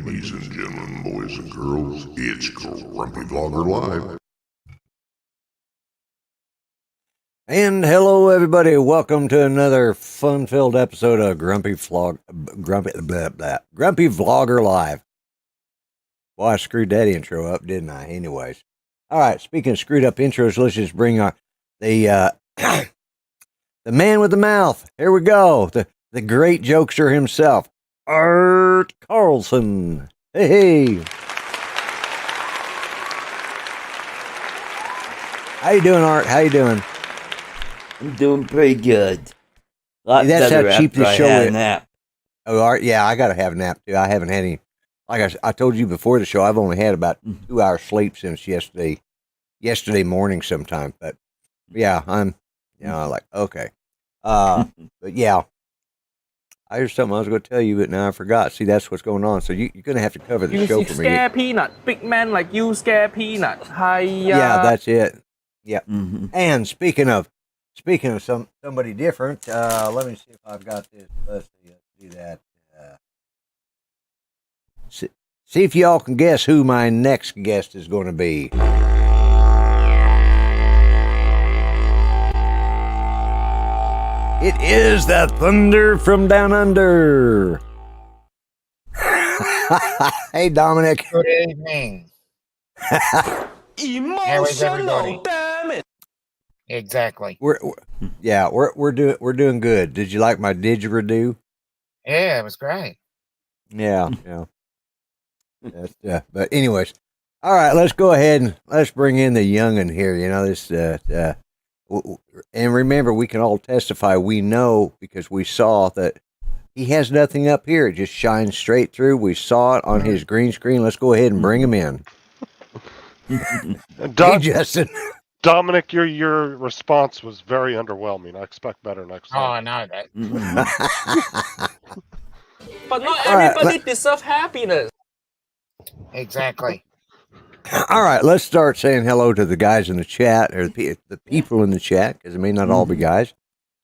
Ladies and gentlemen, boys and girls, it's Grumpy Vlogger Live. And hello, everybody. Welcome to another fun-filled episode of Grumpy Vlogger Live. Well, I screwed that intro up, didn't I? Anyways. All right, speaking of screwed up intros, let's just bring the the man with the mouth. Here we go. The great jokester himself, Art Carlson. Hey. How you doing, Art? How you doing? I'm doing pretty good. That's how cheap this show is. Nap. Oh, Art, yeah, I gotta have a nap too. I haven't had any. Like I told you before the show, I've only had about 2 hours sleep since yesterday morning sometime. But yeah, I'm like, okay. But yeah, I heard something I was going to tell you, but now I forgot. See, that's what's going on. So you're going to have to cover the show for me. You scare peanut. Big man like you scare peanut. Hiya. Yeah, that's it. Yeah. Mm-hmm. And speaking of somebody different, let me see if I've got this. Let's do that. See if y'all can guess who my next guest is going to be. It is the Thunder from Down Under. Hey, Dominic. Good evening. Emotional, damn it. Exactly. We're doing good. Did you like my didgeridoo? Yeah, it was great. Yeah. But anyways, all right. Let's go ahead and let's bring in the youngin here. You know this. And remember, we can all testify. We know because we saw that he has nothing up here. It just shines straight through. We saw it on his green screen. Let's go ahead and bring him in. Hey, Justin. Dominic, your response was very underwhelming. I expect better next Oh, I time. know that. But not All right, everybody deserves happiness. Exactly. All right, let's start saying hello to the guys in the chat, or the people in the chat, because it may not all be guys.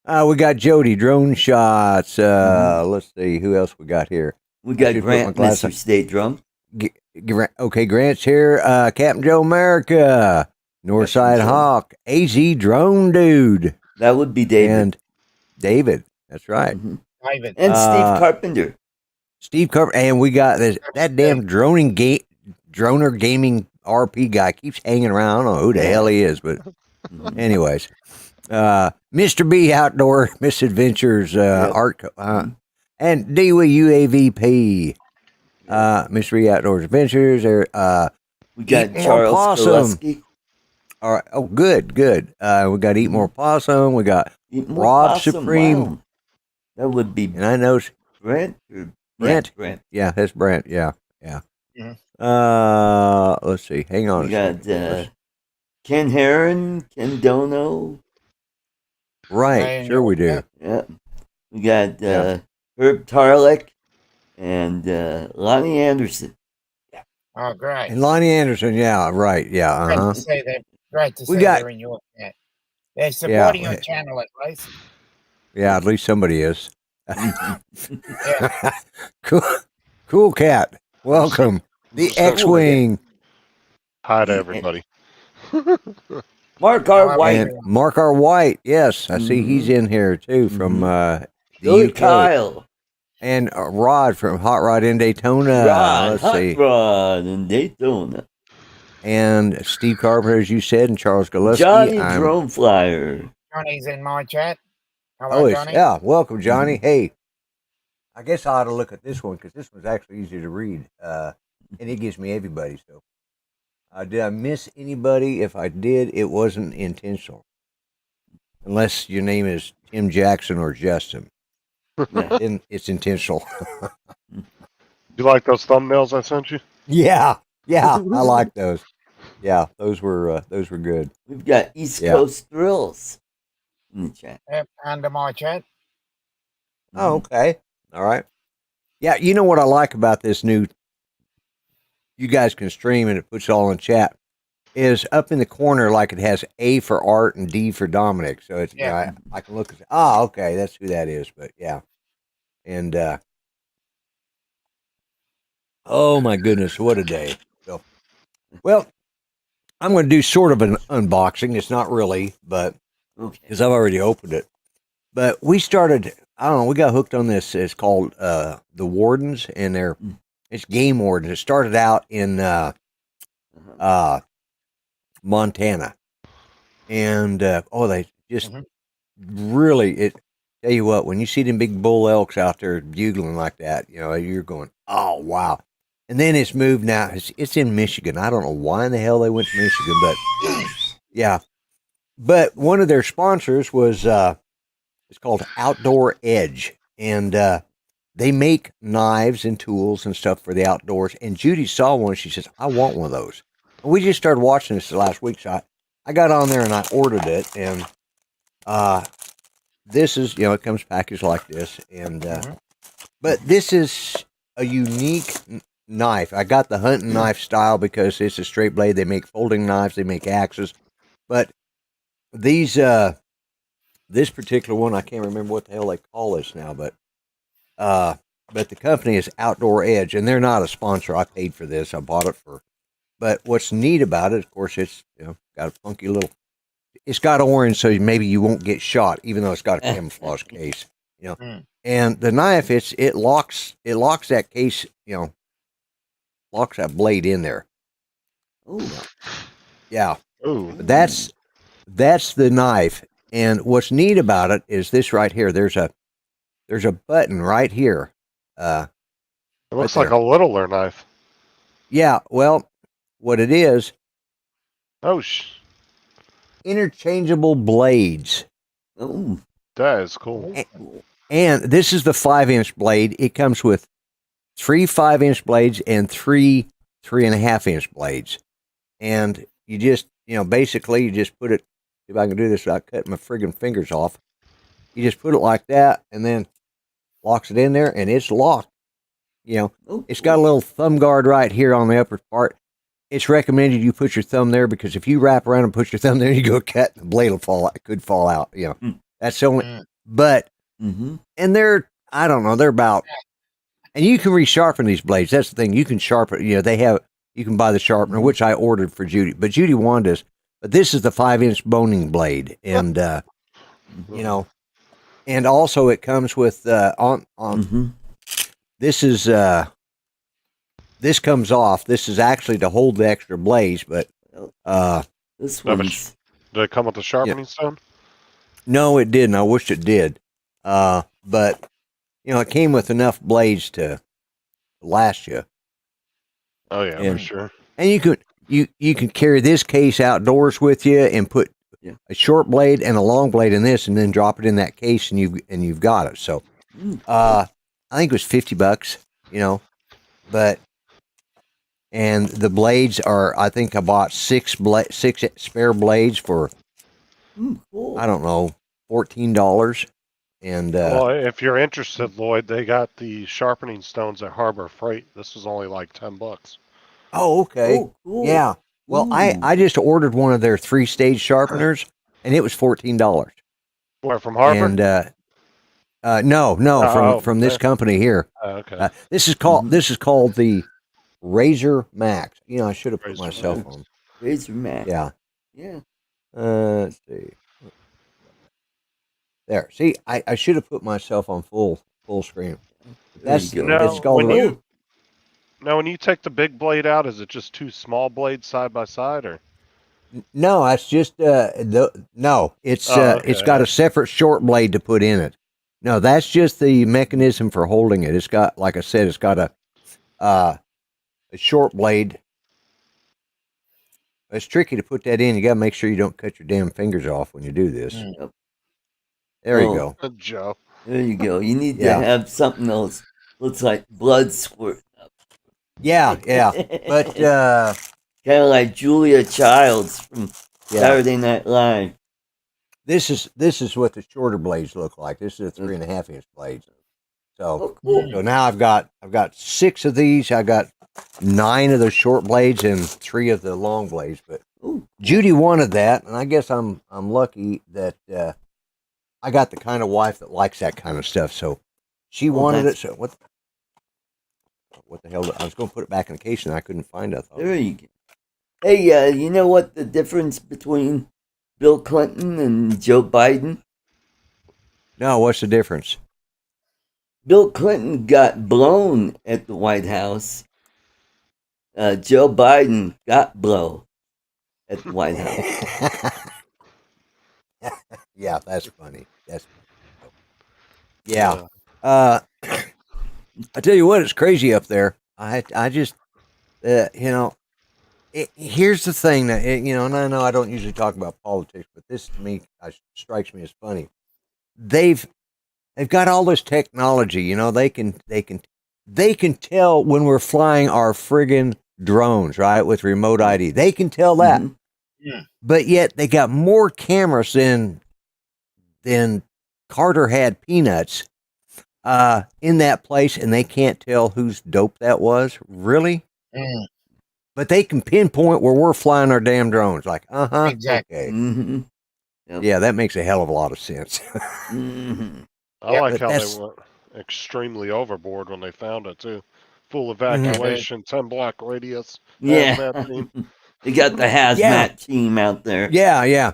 We got Jody, Drone Shots. Let's see, who else we got here? We got Grant, Mr. State Drum. Okay, Grant's here. Captain Joe America, Northside Hawk, AZ Drone Dude. That would be David. And David, that's right. Mm-hmm. David. And Steve Carpenter. And we got that damn droner gaming RP guy keeps hanging around. I don't know who the hell he is, but anyways, Mr. B Outdoor Misadventures, ArtCo, and Dewey UAVP, Mr. B Outdoors Adventures. We got Charles Gillespie. All right. Oh, good. We got Eat More Possum. We got Rob Supreme. Wow. That would be. And I know Brent. Brent. Yeah, that's Brent. Yeah. Mhm. Let's see. Hang on. We got Ken Heron, Ken Dono. Right. Sure we do. Yeah. We got Herb Tarlick and Lonnie Anderson. Oh, great. And Lonnie Anderson. Yeah. Right. Yeah. Great to see them. Great to see they're in your chat. They're supporting your channel at least. Yeah, at least somebody is. Yeah. Cool cat. Welcome. The X-Wing. Hi to everybody. Mark R. White. And Mark R. White. Yes, I see he's in here too from the UK. Kyle. And Rod from Hot Rod in Daytona. Hot Rod in Daytona. And Steve Carpenter, as you said, and Charles Gillespie. Johnny Drone Flyer. Johnny's in my chat. Hello, Johnny. Yeah. Welcome, Johnny. Hey, I guess I ought to look at this one because this one's actually easy to read. And it gives me everybody. So, did I miss anybody? If I did, it wasn't intentional. Unless your name is Tim Jackson or Justin. Then it's intentional. You like those thumbnails I sent you? Yeah, I like those. Yeah, those were good. We've got East Coast Thrills in the chat. Yep, under my chat. Oh, okay. All right. Yeah, you know what I like about this new, you guys can stream and it puts it all in chat, is up in the corner like it has A for Art and D for Dominic. So it's, I can look and say, okay, that's who that is. But yeah. And Oh my goodness, what a day! So, well, I'm going to do sort of an unboxing. It's not really, but Okay. because I've already opened it. But we started. I don't know. We got hooked on this. It's called the Wardens, and it's game wardens. It started out in Montana, and they just really it. Tell you what, when you see them big bull elks out there bugling like that, you're going, oh wow. And then it's moved now. It's in Michigan. I don't know why in the hell they went to Michigan, but yeah. But one of their sponsors was it's called Outdoor Edge, and they make knives and tools and stuff for the outdoors. And Judy saw one. She says, "I want one of those." And we just started watching this last week, so I got on there and I ordered it. And this is it comes packaged like this, and but this is a unique knife. I got the hunting knife style because it's a straight blade. They make folding knives, they make axes, but these this particular one, I can't remember what the hell they call this now, but the company is Outdoor Edge, and they're not a sponsor. I paid for this. I bought it for. But what's neat about it, of course, it's got a funky little. It's got orange, so maybe you won't get shot, even though it's got a camouflage case. And the knife, it locks that case, locks that blade in there. Oh, yeah. Ooh. That's the knife. And what's neat about it is this right here. There's a button right here. It looks like a littler knife. Yeah. Well, what it is. Oh, interchangeable blades. Oh, that is cool. And this is the 5-inch blade. It comes with 3 5-inch blades and 3 3.5-inch blades. And you just, basically you just put it, if I can do this without cutting my friggin' fingers off. You just put it like that and then locks it in there and it's locked. It's got a little thumb guard right here on the upper part. It's recommended you put your thumb there because if you wrap around and put your thumb there, you go cut, the blade will fall out. It could fall out. That's the only, but, and they're, I don't know, they're about, and you can resharpen these blades. That's the thing. You can sharpen, you can buy the sharpener, which I ordered for Judy, but Judy wanted this, but this is the 5-inch boning blade. And, and also it comes with, this is, this comes off. This is actually to hold the extra blades, but this one's... Did it come with the sharpening stone? No, it didn't. I wish it did. But it came with enough blades to last you. Oh yeah, for sure. And you can carry this case outdoors with you and put a short blade and a long blade in this, and then drop it in that case, and you've got it. So, I think it was $50. But. And the blades are, I think I bought 6 spare blades for, cool. I don't know, $14. And well, if you're interested, Lloyd, they got the sharpening stones at Harbor Freight. This was only like $10. Oh, okay. Oh, cool. Yeah. Well, I just ordered one of their 3-stage sharpeners, and it was $14. Where, from Harbor? And no, from this company here. Okay. This is called the Razor Max. I should have put myself on. Razor Max. Yeah. Yeah. Let's see. There. See, I should have put myself on full screen. That's it's called. When you take the big blade out, is it just 2 small blades side by side, or? No, it's just it's got a separate short blade to put in it. No, that's just the mechanism for holding it. It's got, like I said, it's got a short blade. It's tricky to put that in. You got to make sure you don't cut your damn fingers off when you do this. There you go. Good job. There you go. You need to have something else. Looks like blood squirt up. Yeah. But kind of like Julia Childs from Saturday Night Live. This is what the shorter blades look like. This is a 3.5-inch blades. So, so now I've got 6 of these. I got 9 of the short blades and 3 of the long blades. But Judy wanted that, and I guess I'm lucky that I got the kind of wife that likes that kind of stuff. So she wanted it. So what? What the hell? I was going to put it back in the case and I couldn't find it. I thought. There you go. Hey, you know what the difference between Bill Clinton and Joe Biden? No, what's the difference? Bill Clinton got blown at the White House. Joe Biden got blow at the White House. Yeah, that's funny. That's funny. Yeah. I tell you what, it's crazy up there. I just, you know, here's the thing that, you know, and I know I don't usually talk about politics, but this to me strikes me as funny. They've got all this technology, you know, they can tell when we're flying our friggin' drones, right, with remote ID. They can tell that. Mhm. Yeah. But yet they got more cameras than Carter had peanuts in that place, and they can't tell whose dope that was. Really? Mm, But they can pinpoint where we're flying our damn drones. Like, exactly. okay. Mm-hmm. Yep. Yeah, that makes a hell of a lot of sense. Mm-hmm. I Yeah, like but how that's- they went extremely overboard when they found it too. Full Mhm. evacuation, 10 block radius. Yeah. hazmat team. They got the hazmat Yeah. team out there. yeah.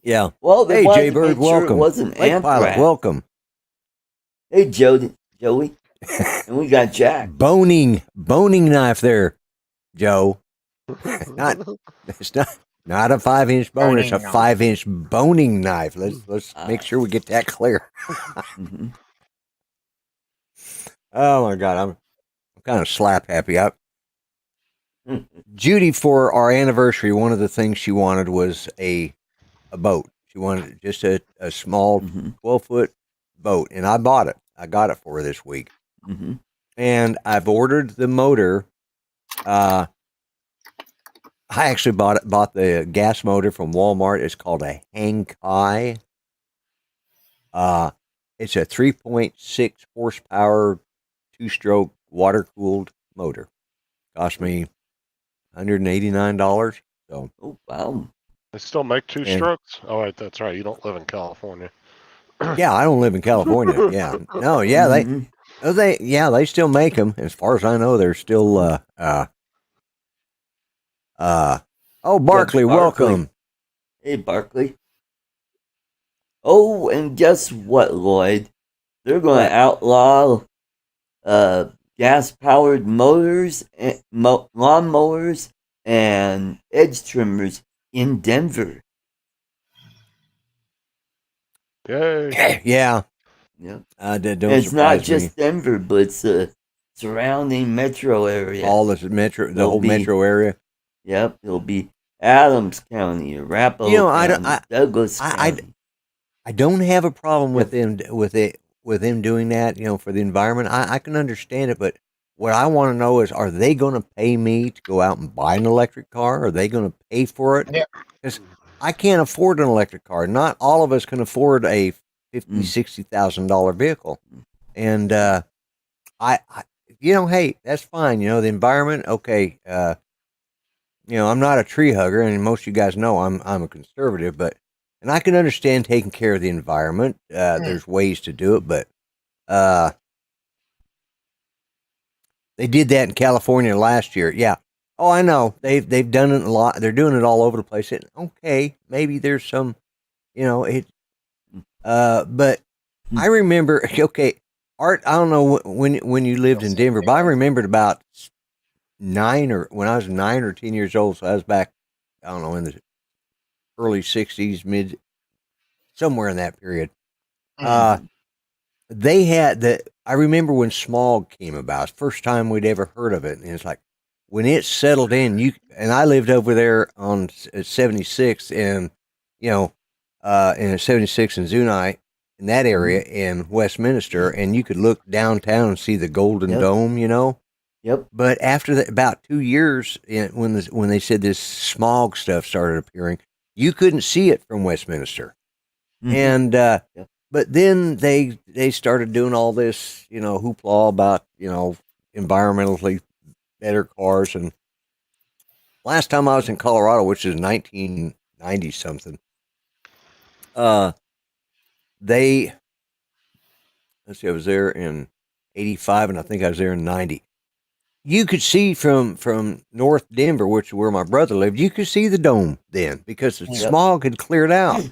Yeah. Well, they Hey, wanted Jay to Bird, make sure welcome. it wasn't Lake Pilot, anthrax. welcome. Hey, Joey. And we got Jack. boning knife there, Joe. It's not a 5-inch bone. It's a Boning knife. 5-inch boning knife. Let's make sure we get that clear. Mhm. Oh my God, I'm kind of slap happy. Judy, for our anniversary, one of the things she wanted was a boat. She wanted just a small Mhm. 12-foot boat, and I bought it. I got it for her this week, Mhm. and I've ordered the motor. I actually bought the gas motor from Walmart. It's called a Hangkai. It's a 3.6 horsepower, 2-stroke water cooled motor. Cost me $189. So Oh, wow. They still make two And- strokes? Oh, wait, that's right. You don't live in California. yeah, I don't live in California. Yeah, no, yeah, Mhm. they still make them. As far as I know, they're still oh, Barkley, Barkley. welcome. Hey, Barkley. Oh, and guess what, Lloyd? They're going What? to outlaw gas-powered motors, and lawnmowers, and edge trimmers in Denver. Yay. Yeah, Yeah. don't And it's not surprise just me. Denver, but it's the surrounding metro area. All this metro, the There'll whole be- metro area. Yep, it'll be Adams County, Arapahoe You know, I County, don't- Douglas I- County. I don't have a problem with Yeah. them with them doing that. You know, for the environment, I can understand it. But what I want to know is, are they going to pay me to go out and buy an electric car? Are they going to pay for it? Yeah. Because I can't afford an electric car. Not all of us can afford a $50,000-$60,000 vehicle. And I, you know, hey, that's fine. You know, the environment. Okay. You know, I'm not a tree hugger, and most of you guys know I'm a conservative, but. And I can understand taking care of the environment. There's ways to do it, but they did that in California last year. Yeah. Oh, I know. They've done it a lot. They're doing it all over the place. And, okay, maybe there's some, you know, it. But I remember. Okay, Art. I don't know when you lived in Denver, but I remembered about when I was 9 or 10 years old. So I was back. I don't know, in the early '60s, somewhere in that period. They had I remember when smog came about. First time we'd ever heard of it, and it's like when it settled in. And I lived over there on 76, and you know, in 76 in Zunai, in that area in Westminster, and you could look downtown and see the Golden Yep. Dome. You know. Yep. But after that, about 2 years, when they said this smog stuff started appearing, you couldn't see it from Westminster. Mhm. And Yep. but then they started doing all this, you know, hoopla about, you know, environmentally better cars. And last time I was in Colorado, which is 1990 something, let's see, I was there in 85, and I think I was there in 90. you could see from North Denver, which is where my brother lived. You could see the dome then because the smog had cleared out. So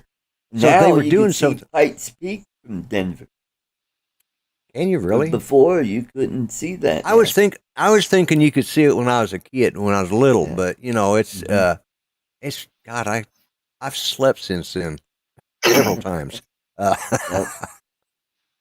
now they were you doing can see something. Pikes Peak from Denver. Can you But really? before you couldn't see that. I was thinking you could see it when I was a kid, when I was little. Yeah. But you know, it's God. I've slept since then several times. Yep.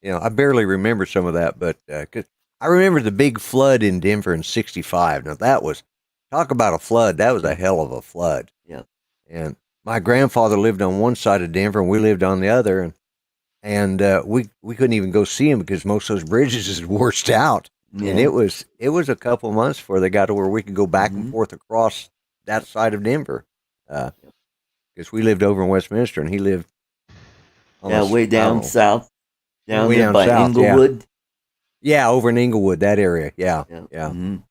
You know, I barely remember some of that, but 'cause I remember the big flood in Denver in '65. Now that was, talk about a flood. That was a hell of a flood. Yep. And my grandfather lived on one side of Denver, and we lived on the other, and we couldn't even go see him because most of those bridges is washed out. Yeah. And it was a couple of months before they got to where we could go back and forth across that side of Denver. Because we lived over in Westminster, and he lived almost, way down south. Down Way there down by south, Inglewood. Yeah, over in Inglewood, that area. Yeah. Mhm.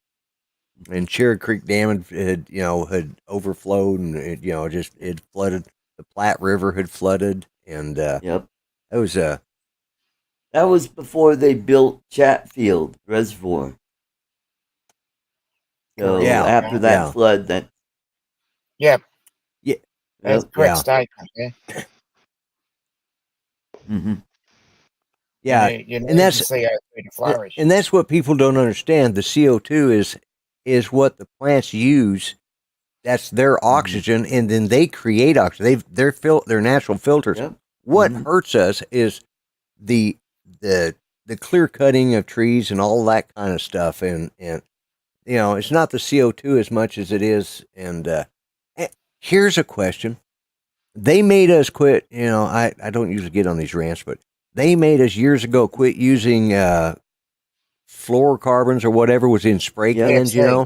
And Cherry Creek Dam had overflowed, and it flooded. The Platte River had flooded, and Yep. that was before they built Chatfield Reservoir. So after that flood, that. Yep. Yeah. That's correct statement. Yeah. Mm-hmm. Yeah, and that's CO2 to flourish. And that's what people don't understand. The CO2 is what the plants use. That's their oxygen, and then they create oxygen. They're natural filters. Yep. What hurts us is the clear cutting of trees and all that kind of stuff, and you know, it's not the CO2 as much as it is. And here's a question: they made us quit. You know, I don't usually get on these rants, but they made us years ago quit using fluorocarbons or whatever was in spray cans. You know,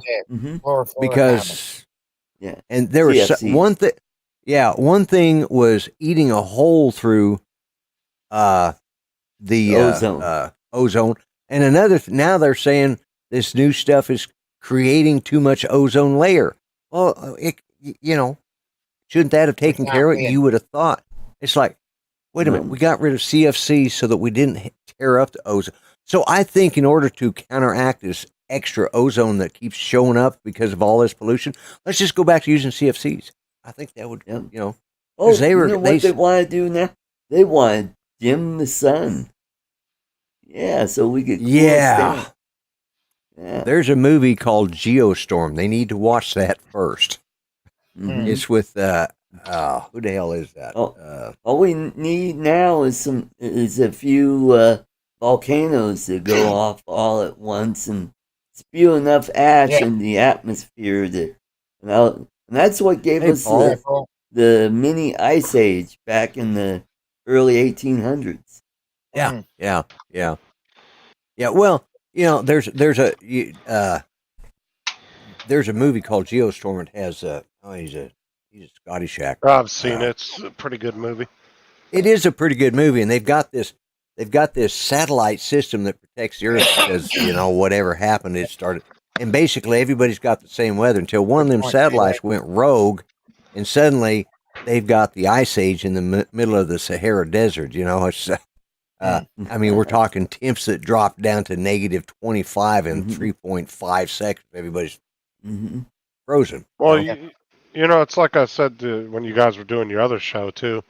because and there was one thing. Yeah, one thing was eating a hole through the ozone, and another. Now they're saying this new stuff is creating too much ozone layer. Well, you know, shouldn't that have taken care of it? You would have thought. It's like, wait a minute, we got rid of CFC so that we didn't tear up the ozone. So I think in order to counteract this extra ozone that keeps showing up because of all this pollution, let's just go back to using CFCs. I think that would, you know, what they want to do now? They want to dim the sun. Yeah, so we get yeah. There's a movie called Geostorm. They need to watch that first. It's with who the hell is that? All we need now is a few volcanoes that go off all at once and spew enough ash in the atmosphere and that's what gave us the mini ice age back in the early 1800s. Yeah. Well, you know, there's a movie called Geostorm. It has he's a Scottish actor. I've seen it. It's a pretty good movie. It is a pretty good movie, and they've got this satellite system that protects the Earth because, you know, whatever happened, it started. And basically, everybody's got the same weather until one of them satellites went rogue, and suddenly they've got the ice age in the middle of the Sahara Desert. You know, it's. I mean, we're talking temps that dropped down to -25 in 3.5 seconds. Everybody's frozen. Well, you know, it's like I said when you guys were doing your other show too,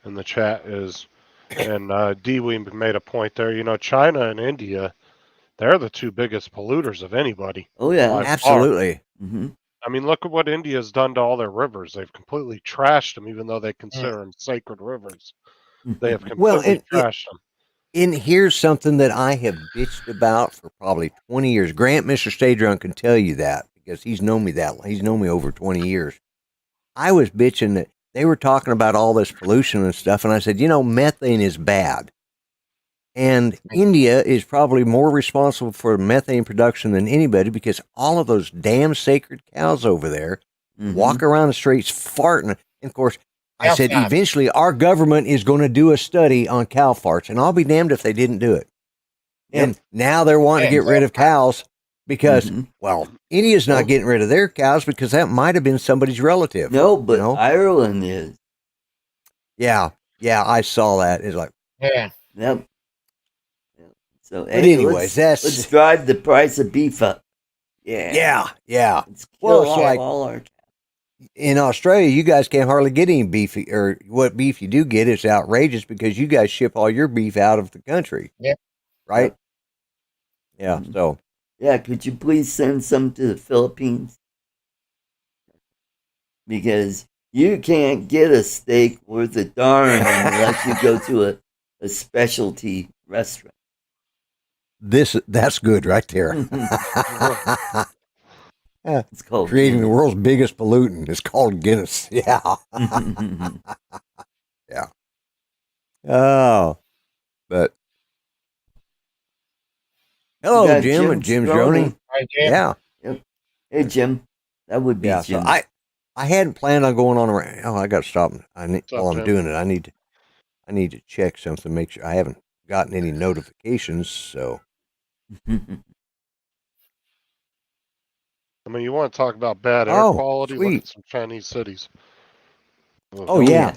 in the chat is, and Dewey made a point there. You know, China and India, they're the two biggest polluters of anybody. Oh yeah, absolutely. I mean, look at what India's done to all their rivers. They've completely trashed them, even though they consider them sacred rivers. They have completely trashed them. And here's something that I have bitched about for probably 20 years. Grant, Mr. Stay Drunk, can tell you that because he's known me He's known me over 20 years. I was bitching that they were talking about all this pollution and stuff, and I said, you know, methane is bad. And India is probably more responsible for methane production than anybody because all of those damn sacred cows over there walk around the streets farting. And of course, I said, eventually our government is going to do a study on cow farts, and I'll be damned if they didn't do it. And now they're wanting to get rid of cows because, well, India's not getting rid of their cows because that might have been somebody's relative. No, but Ireland is. Yeah, I saw that. It's like, Yep. So anyways, let's drive the price of beef up. Yeah. It's Well, kill it's like all our cats. in Australia, you guys can't hardly get any beef, or what beef you do get is outrageous because you guys ship all your beef out of the country. Yep. Right? Yep. Yeah. So. Yeah, could you please send some to the Philippines? Because you can't get a steak worth a darn unless you go to a specialty restaurant. That's good right there. It's called creating Guinness. the world's biggest pollutant. It's called Guinness. Yeah. Yeah. Oh, but hello, Jim and Jim's Joni. Hi, Jim. Yeah. Yep. Hey, Jim. That would be Yeah. Jim. So I hadn't planned on going on around. Oh, I got to stop. While I'm Jim? doing it, I need to check something. Make sure I haven't gotten any notifications. So. I mean, you want to talk about bad air quality? Sweet. Look at some Chinese cities. Oh yeah.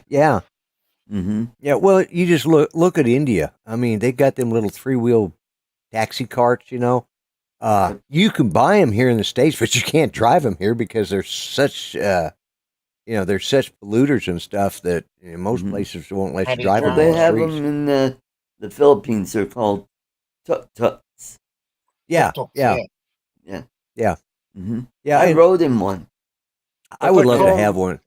Mm-hmm. Yeah. Well, you just look at India. I mean, they got them little 3-wheel taxi carts. You can buy them here in the States, but you can't drive them here because they're such, they're such polluters and stuff that most places won't let you drive them. They have them in the Philippines. They're called tuk-tuks. Yeah. Mm-hmm. Yeah. I rode in one. I would love to have one.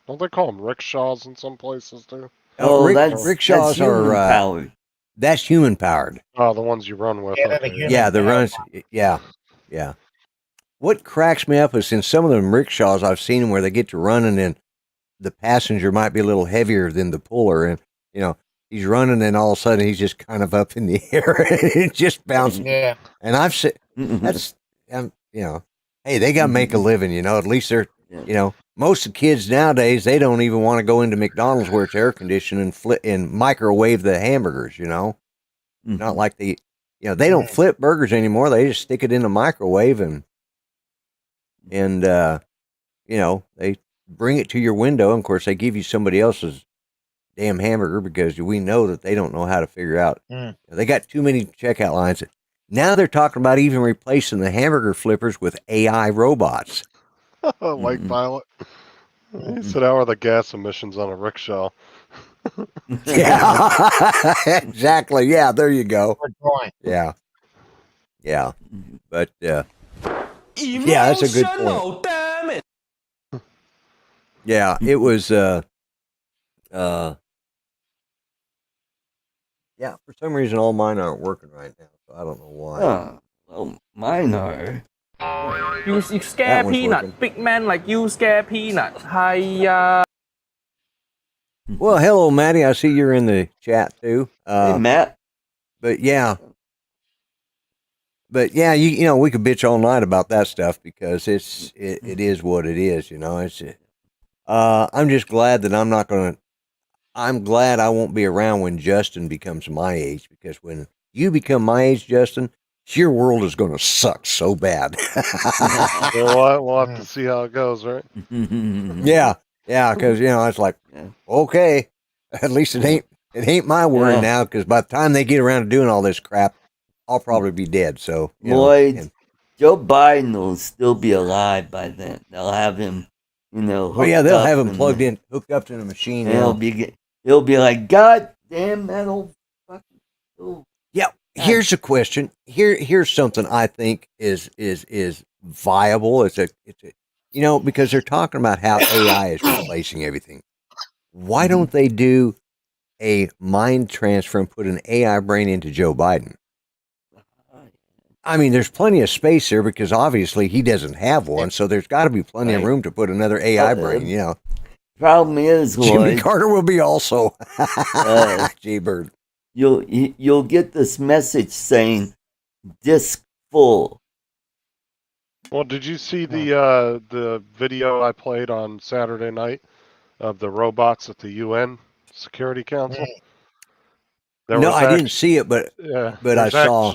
Don't they call them rickshaws in some places too? Rickshaws that's human are powered. That's human powered. Oh, the ones you run with. The runs. Yeah. What cracks me up is in some of them rickshaws, I've seen them where they get to running and the passenger might be a little heavier than the puller, and he's running and all of a sudden he's just kind of up in the air and just bouncing. Yeah. And I've said that's hey, they got to make a living. At least they're most of the kids nowadays, they don't even want to go into McDonald's where it's air conditioned and microwave the hamburgers. Not like they don't flip burgers anymore. They just stick it in the microwave and they bring it to your window. And of course, they give you somebody else's damn hamburger because we know that they don't know how to figure out. They got too many checkout lines. Now they're talking about even replacing the hamburger flippers with AI robots. Like Pilot. He said, how are the gas emissions on a rickshaw? Yeah, exactly. Yeah, there you go. Good point. Yeah. But yeah, that's a good point. Damn it. Yeah, it was. For some reason, all mine aren't working right now, so I don't know why. Well, mine are. You scare peanut. Working. Big man like you scare peanut. Hiya. Well, hello, Maddie. I see you're in the chat too. Hey, Matt. But yeah, we could bitch all night about that stuff because it is what it is. I'm just glad that I'm glad I won't be around when Justin becomes my age, because when you become my age, Justin, your world is going to suck so bad. We'll have to see how it goes, right? Yeah, because it's like, okay, at least it ain't my worry now, because by the time they get around to doing all this crap, I'll probably be dead. So Lloyd, Joe Biden will still be alive by then. They'll have him, they'll have him plugged in, hooked up to the machine. And he'll be like, God damn that old fucking fool. Yeah. Here's a question. Here's something I think is viable. It's because they're talking about how AI is replacing everything. Why don't they do a mind transfer and put an AI brain into Joe Biden? I mean, there's plenty of space there because obviously he doesn't have one, so there's got to be plenty of room to put another AI brain. Problem is, Lloyd, Jimmy Carter will be also Jaybird. You'll get this message saying disk full. Well, did you see the video I played on Saturday night of the robots at the UN Security Council? I didn't see it, but I saw.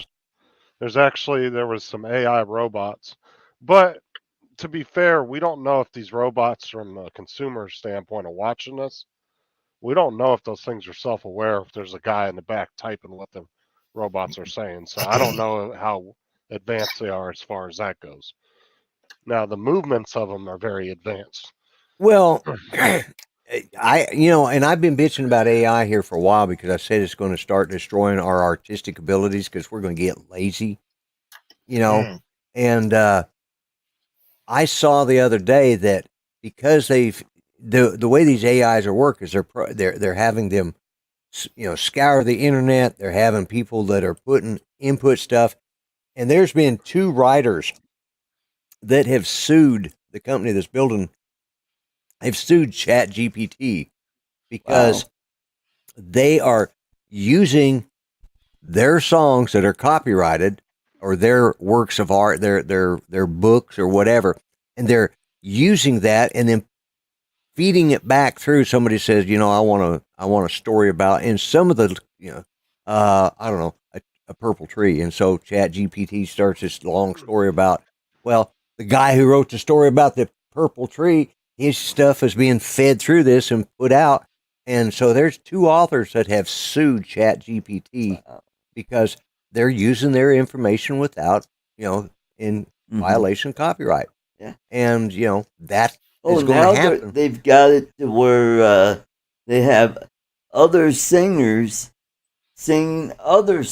There was some AI robots, but to be fair, we don't know if these robots, from a consumer standpoint of watching this, we don't know if those things are self-aware, if there's a guy in the back typing what the robots are saying. So I don't know how advanced they are as far as that goes. Now the movements of them are very advanced. Well, and I've been bitching about AI here for a while because I said it's going to start destroying our artistic abilities because we're going to get lazy, and I saw the other day that because the way these AIs are work is they're having them, scour the internet. They're having people that are putting input stuff, and there's been 2 writers that have sued the company that's building. They've sued Chat GPT because they are using their songs that are copyrighted or their works of art, their books or whatever, and they're using that and then feeding it back through. Somebody says, I want a story about, and some of the, I don't know, a purple tree, and so Chat GPT starts this long story about, well, the guy who wrote the story about the purple tree, his stuff is being fed through this and put out. And so there's 2 authors that have sued Chat GPT because they're using their information without, in violation of copyright. Yeah. And, that is going to happen. They've got it to where they have other singers singing other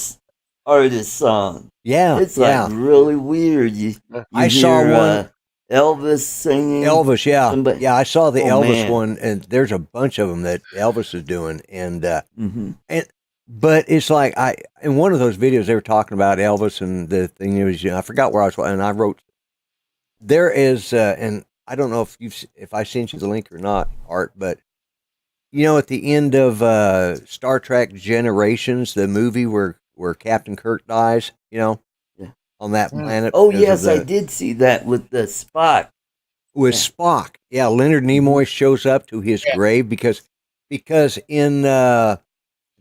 artists' songs. Yeah. It's like really weird. You I saw one. Elvis singing. Elvis, yeah. I saw the Elvis man. one, and there's a bunch of them that Elvis is doing. But it's like, in one of those videos, they were talking about Elvis, and the thing was, I forgot where I was, and I wrote, there is, and I don't know if I sent you the link or not, Art, but at the end of Star Trek Generations, the movie where Captain Kirk dies, on that planet. Oh yes, I did see that with the Spock. With Spock, Leonard Nimoy shows up to his grave because in the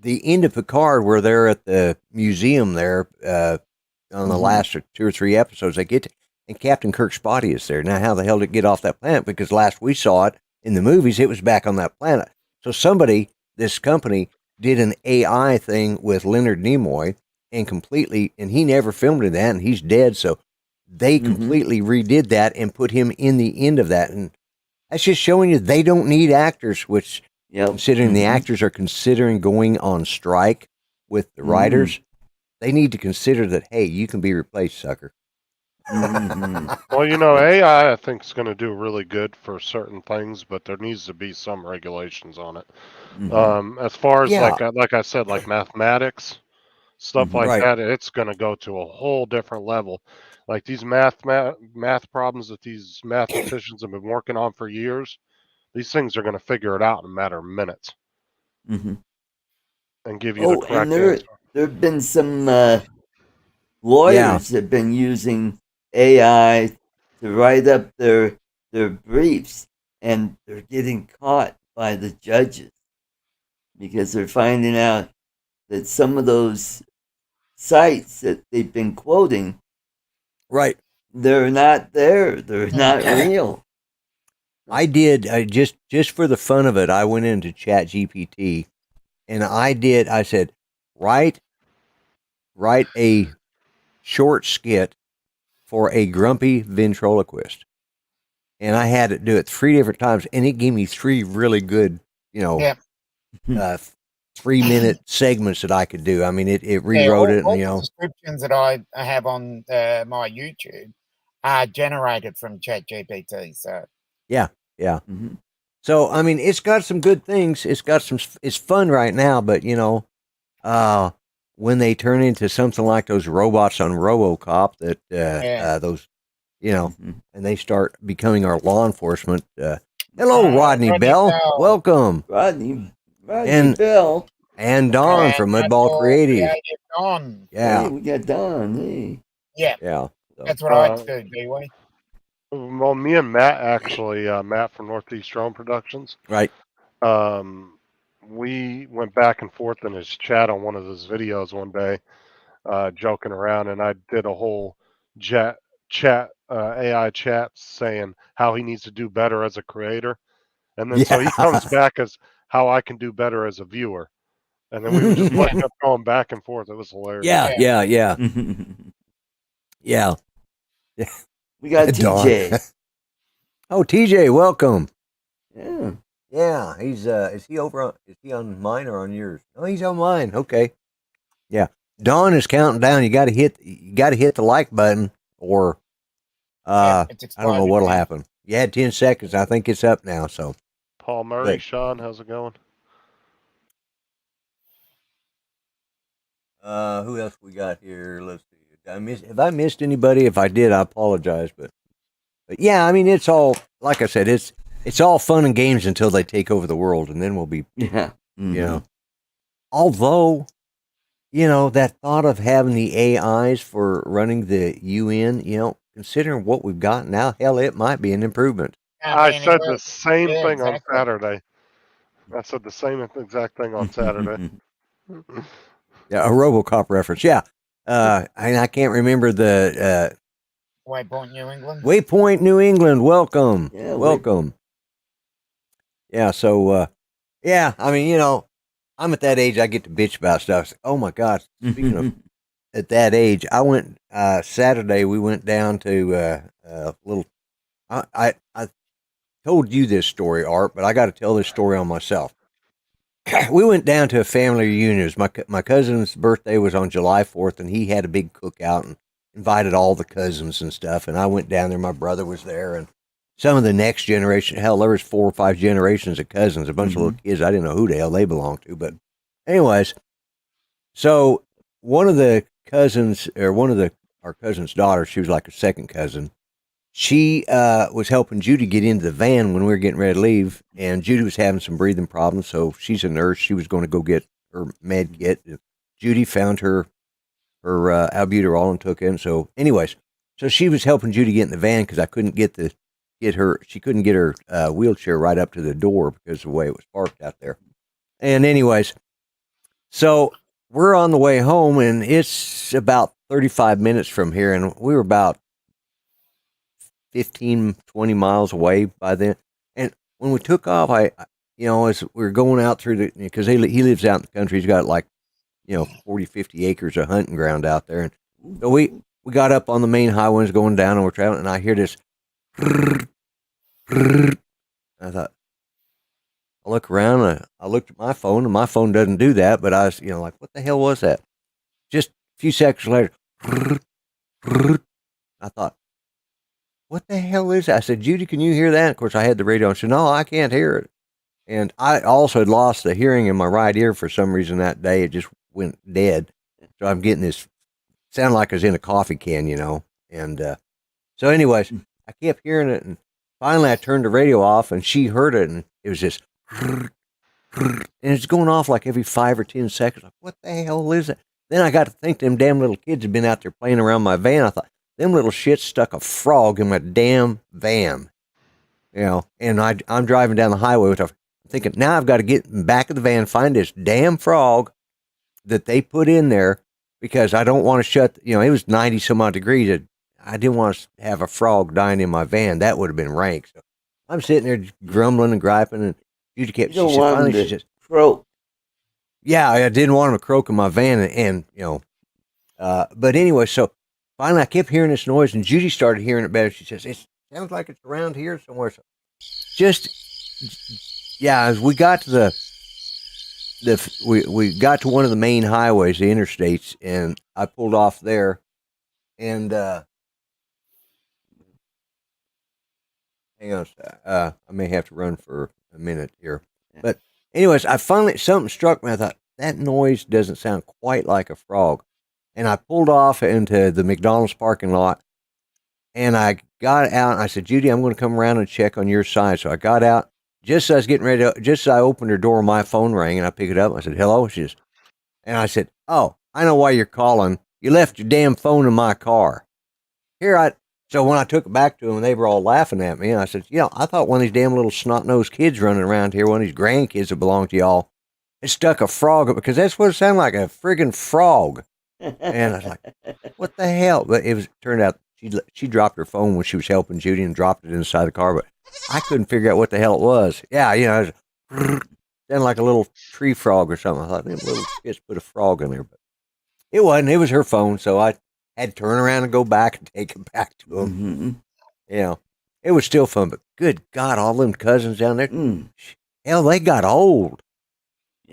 end of Picard, where they're at the museum there on the last 2 or 3 episodes, they get to, and Captain Kirk's body is there. Now, how the hell did it get off that planet? Because last we saw it in the movies, it was back on that planet. So this company, did an AI thing with Leonard Nimoy and he never filmed in that, and he's dead. So they completely redid that and put him in the end of that. And that's just showing you they don't need actors, which considering the actors are considering going on strike with the writers, they need to consider that, hey, you can be replaced, sucker. Well, AI I think is going to do really good for certain things, but there needs to be some regulations on it. As far as like I said, like mathematics, stuff like that, it's going to go to a whole different level. Like these math problems that these mathematicians have been working on for years, these things are going to figure it out in a matter of minutes and give you the correct answer. There have been some lawyers that have been using AI to write up their briefs, and they're getting caught by the judges because they're finding out that some of those sites that they've been quoting, they're not there. They're not real. I did just for the fun of it. I went into Chat GPT, and I said, write a short skit for a grumpy ventriloquist, and I had it do it 3 different times, and it gave me 3 really good, 3-minute segments that I could do. I mean, it rewrote it, and the descriptions that I have on my YouTube are generated from ChatGPT. So So I mean, it's got some good things. It's fun right now, but when they turn into something like those robots on RoboCop, that those, and they start becoming our law enforcement. Hello, Rodney Bell. Welcome, Rodney Bell. And Don from Mudball Creative. Don. Yeah. Hey, we got Don. Hey. Yeah. So, that's what I do, B-Way. Well, me and Matt actually, Matt from Northeast Drone Productions. Right. We went back and forth in his chat on one of his videos one day, joking around, and I did a whole AI chat saying how he needs to do better as a creator. And then so he comes back as how I can do better as a viewer. And then we were just going back and forth. It was hilarious. Yeah. We got Dawn. TJ. Oh, TJ, welcome. Yeah. Yeah, he's is he on mine or on yours? Oh, he's on mine. Okay. Yeah. Dawn is counting down. You gotta hit the like button or Yep, it's I don't know exploded what'll now. happen. You had 10 seconds. I think it's up now, so Paul Murray, But- Sean, how's it going? who else we got here? Let's see. Have I missed anybody? If I did, I apologize. But yeah, I mean, it's all like I said. It's all fun and games until they take over the world, and then we'll be, Yeah. Mhm. you know. Although, you know, that thought of having the AIs for running the UN, you know, considering what we've got now, hell, it might be an improvement. I mean, it said will. the same Yeah, thing on exactly. Saturday. I said the same exact thing on Saturday. Yeah, a RoboCop reference. Yeah. I can't remember the Waypoint New England. Waypoint, New England. Welcome. Yeah, Welcome. Yeah. So, yeah, I mean, you know, I'm at that age I get to bitch about stuff. Oh my God. Speaking of at that age, I went, Saturday, we went down to, little, I told you this story, Art, but I got to tell this story on myself. We went down to a family reunion. It was my cousin's birthday was on July 4th, and he had a big cookout and invited all the cousins and stuff. And I went down there. My brother was there, and some of the next generation. Hell, there was 4 or 5 generations of cousins, a bunch of little kids. I didn't know who the hell they belonged to, but anyways, so one of the cousins, or our cousin's daughters, she was like a second cousin. She was helping Judy get into the van when we were getting ready to leave, and Judy was having some breathing problems, so she's a nurse. She was going to go get her med kit. Judy found her albuterol and took it. So, anyways, so she was helping Judy get in the van because I couldn't get her. She couldn't get her wheelchair right up to the door because of the way it was parked out there. And anyways, so we're on the way home, and it's about 35 minutes from here, and we were about 15, 20 miles away by then. And when we took off, as we were going out through because he lives out in the country, he's got like, 40, 50 acres of hunting ground out there. And so we got up on the main highways going down, and we're traveling, and I hear this. I thought, I look around, I looked at my phone, and my phone doesn't do that, but I was, like, what the hell was that? Just a few seconds later, I thought, what the hell is that? I said, Judy, can you hear that? Of course, I had the radio on. She said, no, I can't hear it. And I also had lost the hearing in my right ear for some reason that day. It just went dead. So I'm getting this, sound like I was in a coffee can, And so anyways, I kept hearing it. And finally, I turned the radio off, and she heard it. And it was just, and it's going off like every 5 or 10 seconds. Like, what the hell is it? Then I got to think them damn little kids had been out there playing around my van. I thought, them little shits stuck a frog in my damn van, and I'm driving down the highway with I'm thinking, now I've got to get in the back of the van, find this damn frog that they put in there because I don't want to shut, it was 90 some odd degrees. I didn't want to have a frog dying in my van. That would have been rank. So I'm sitting there just grumbling and griping, and Judy kept, You don't she said, want finally, him she to says, croak. yeah, I didn't want him to croak in my van, and but anyway, so finally I kept hearing this noise, and Judy started hearing it better. She says, it sounds like it's around here somewhere. So as we got to we got to one of the main highways, the interstates, and I pulled off there, and hang on, I may have to run for a minute here, but anyways, something struck me. I thought, that noise doesn't sound quite like a frog. And I pulled off into the McDonald's parking lot, and I got out, and I said, Judy, I'm going to come around and check on your side. So I got out. Just as I was getting ready just as I opened her door, my phone rang, and I picked it up. I said, hello? And I said, oh, I know why you're calling. You left your damn phone in my car. So when I took it back to them, they were all laughing at me, and I said, I thought one of these damn little snot-nosed kids running around here, one of these grandkids that belong to y'all, had stuck a frog up, because that's what it sounded like, a friggin' frog. And I was like, what the hell? But it turned out she dropped her phone when she was helping Judy and dropped it inside the car, but I couldn't figure out what the hell it was. Yeah, it sounded like a little tree frog or something. I thought, them little kids put a frog in there, but it wasn't. It was her phone, so I had to turn around and go back and take it back to them. Yeah, it was still fun, but good God, all them cousins down there, Mm. hell, they got old.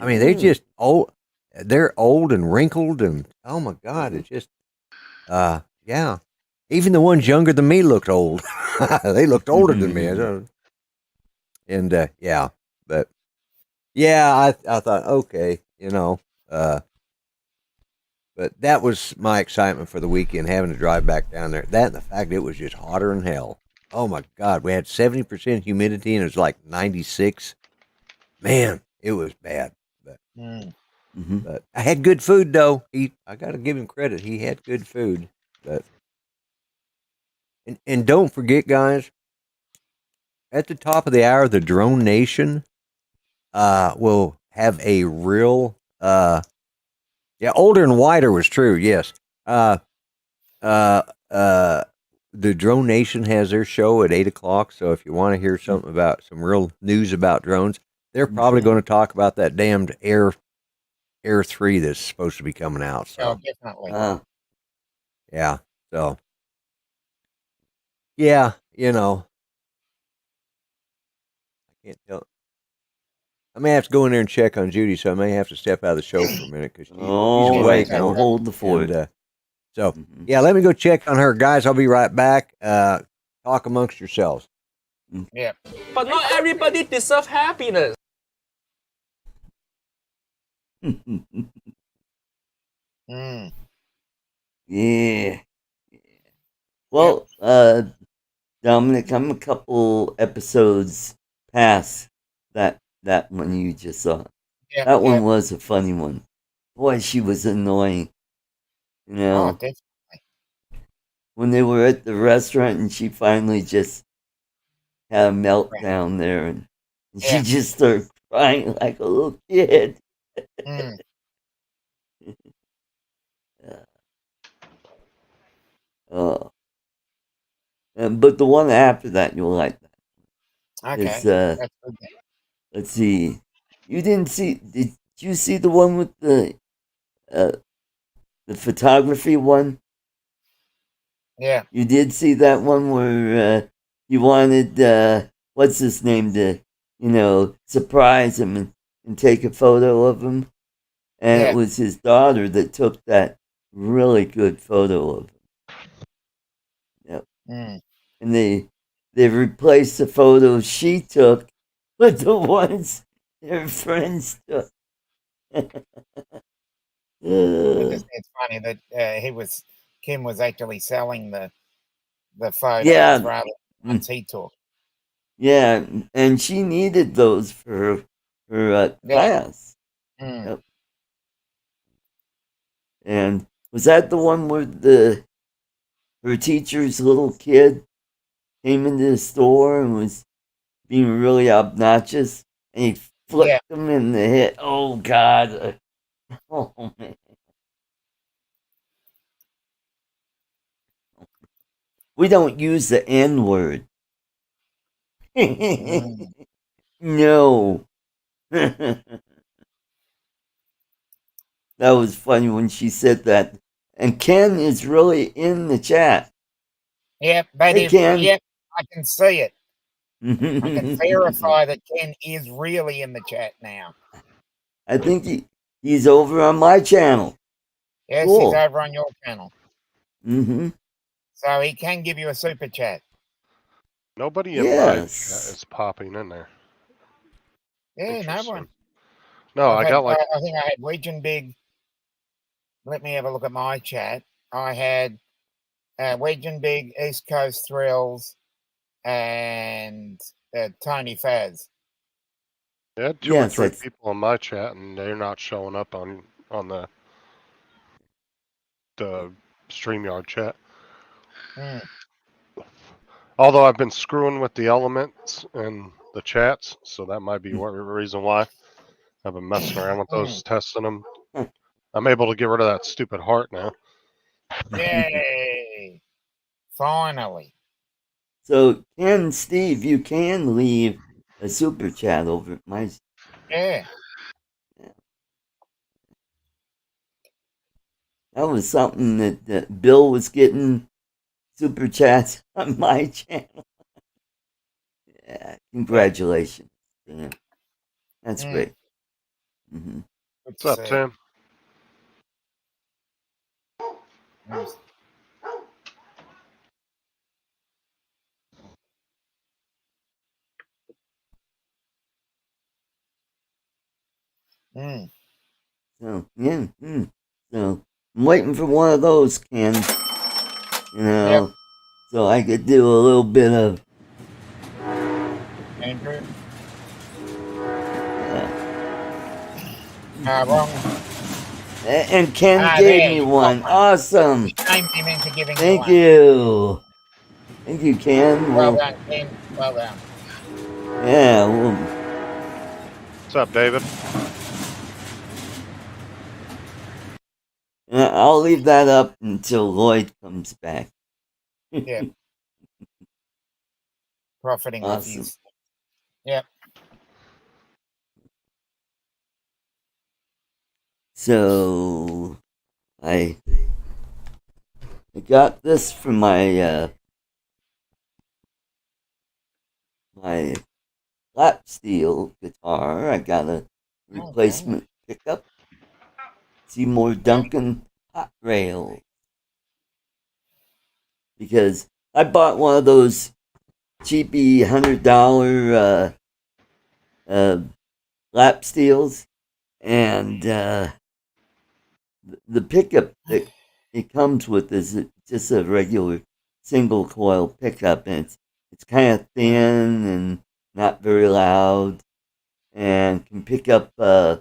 I mean, they Yeah. just old. They're old and wrinkled, and oh my God, it's just, yeah. Even the ones younger than me looked old. They looked older than me. And yeah, but yeah, I thought, okay, but that was my excitement for the weekend, having to drive back down there. That and the fact it was just hotter than hell. Oh my God, we had 70% humidity and it was like 96. Man, it was bad. But Mm. but I had good food though. I got to give him credit. He had good food. But and don't forget, guys, at the top of the hour, the Drone Nation will have a real yeah, older and wider was true. Yes. Uh, uh, the Drone Nation has their show at 8 o'clock. So if you want to hear something about some real news about drones, they're probably going to talk about that damned Air 3 that's supposed to be coming out. Oh, So definitely. yeah. So yeah, I can't tell. I may have to go in there and check on Judy, so I may have to step out of the show for a minute because she's All Yeah, awake right, that's now now. okay. hold the fort. And so Mhm. yeah, let me go check on her, guys. I'll be right back. Talk amongst yourselves. Yeah. But not everybody deserve happiness. Mm. Yeah. Well, Dominic, I'm a couple episodes past that one you just saw. Yep. That one Yep. was a funny one. Boy, she was annoying. You Oh, know, definitely. when they were at the restaurant and she finally just had a Right. meltdown there and she Yeah. just started crying like a little kid. Mm. Uh, but the one after that, you'll like that. Okay. Is, That's good. let's see. Did you see the one with uh, the photography one? Yeah. You did see that one where you wanted what's his name to surprise him and take a photo of him, and it Yeah. was his daughter that took that really good photo of him. Yep. Mm. And they replaced the photos she took with the ones their friends took. It's funny that Kim was actually selling the photos Yeah. rather than ones he took. Yeah, and she needed those for her Yeah. class. Mm. Yep. And was that the one where her teacher's little kid came into the store and was being really obnoxious, and he flicked Yeah. him in the head? Oh God! Oh man! We don't use the N word. Mm. No. That was funny when she said that. And Ken is really in the chat. Yep. But Hey, Ken. yep, I can see it. I can I verify that Ken is really in the chat now. think he's over on my channel. Yes, he's Cool. over on your channel. Mm-hmm. So he can give you a super chat. Nobody in my chat Yes. is popping in there. Yeah, no Interesting. one. No, I got like I think I had Legion Big. Let me have a look at my chat. I had Legion Big, East Coast Thrills, and Tony Faz. I had two or Yes, three that's people in my chat, and they're not showing up on the StreamYard chat. Mm. Although I've been screwing with the elements and the chats, so that might be one reason why I've been messing around with those, testing them. I'm able to get rid of that stupid heart now. Yay! Finally. so Ken, Steve, you can leave a super chat over at my. Yeah. That was something that Bill was getting super chats on my channel. Yeah, congratulations. Yeah, that's great. Mm-hmm. What's up, Tim? So yeah, so I'm waiting for one of those, Ken. You know, so I could do a little bit of Andrew. Yeah. Wrong. And Ken gave me one. Awesome. He named him into giving Thank you you. Thank you, Ken. one. Well done, Ken. Well done. Yeah. Well, What's up, David? I'll leave that up until Lloyd comes back. Yeah. Profiting off Awesome. you. Yep. So I got this from my my lap steel guitar. I got a replacement pickup. Seymour Duncan hot rail. Because I bought one of those cheapy $100 lap steels, and the pickup that it comes with is just a regular single coil pickup, and it's kind of thin and not very loud, and can pick up a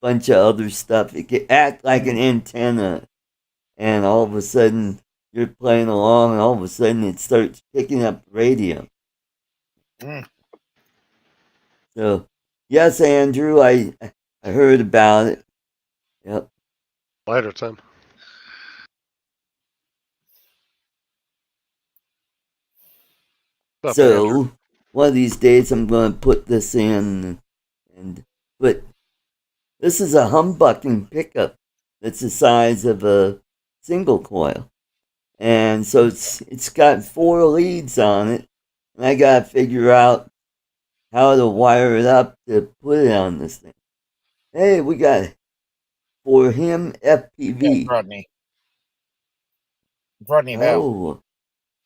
bunch of other stuff. It can act like an antenna, and all of a sudden you're playing along, and all of a sudden it starts picking up radio. So, yes, Andrew, I heard about it. Yep. Later, Tim. What's up, So, Andrew? one of these days I'm going to put this in, but this is a humbucking pickup that's the size of a single coil. And so it's got 4 leads on it, and I got to figure out how to wire it up to put it on this thing. Hey, we got for him FPV. Rodney. Rodney Bell.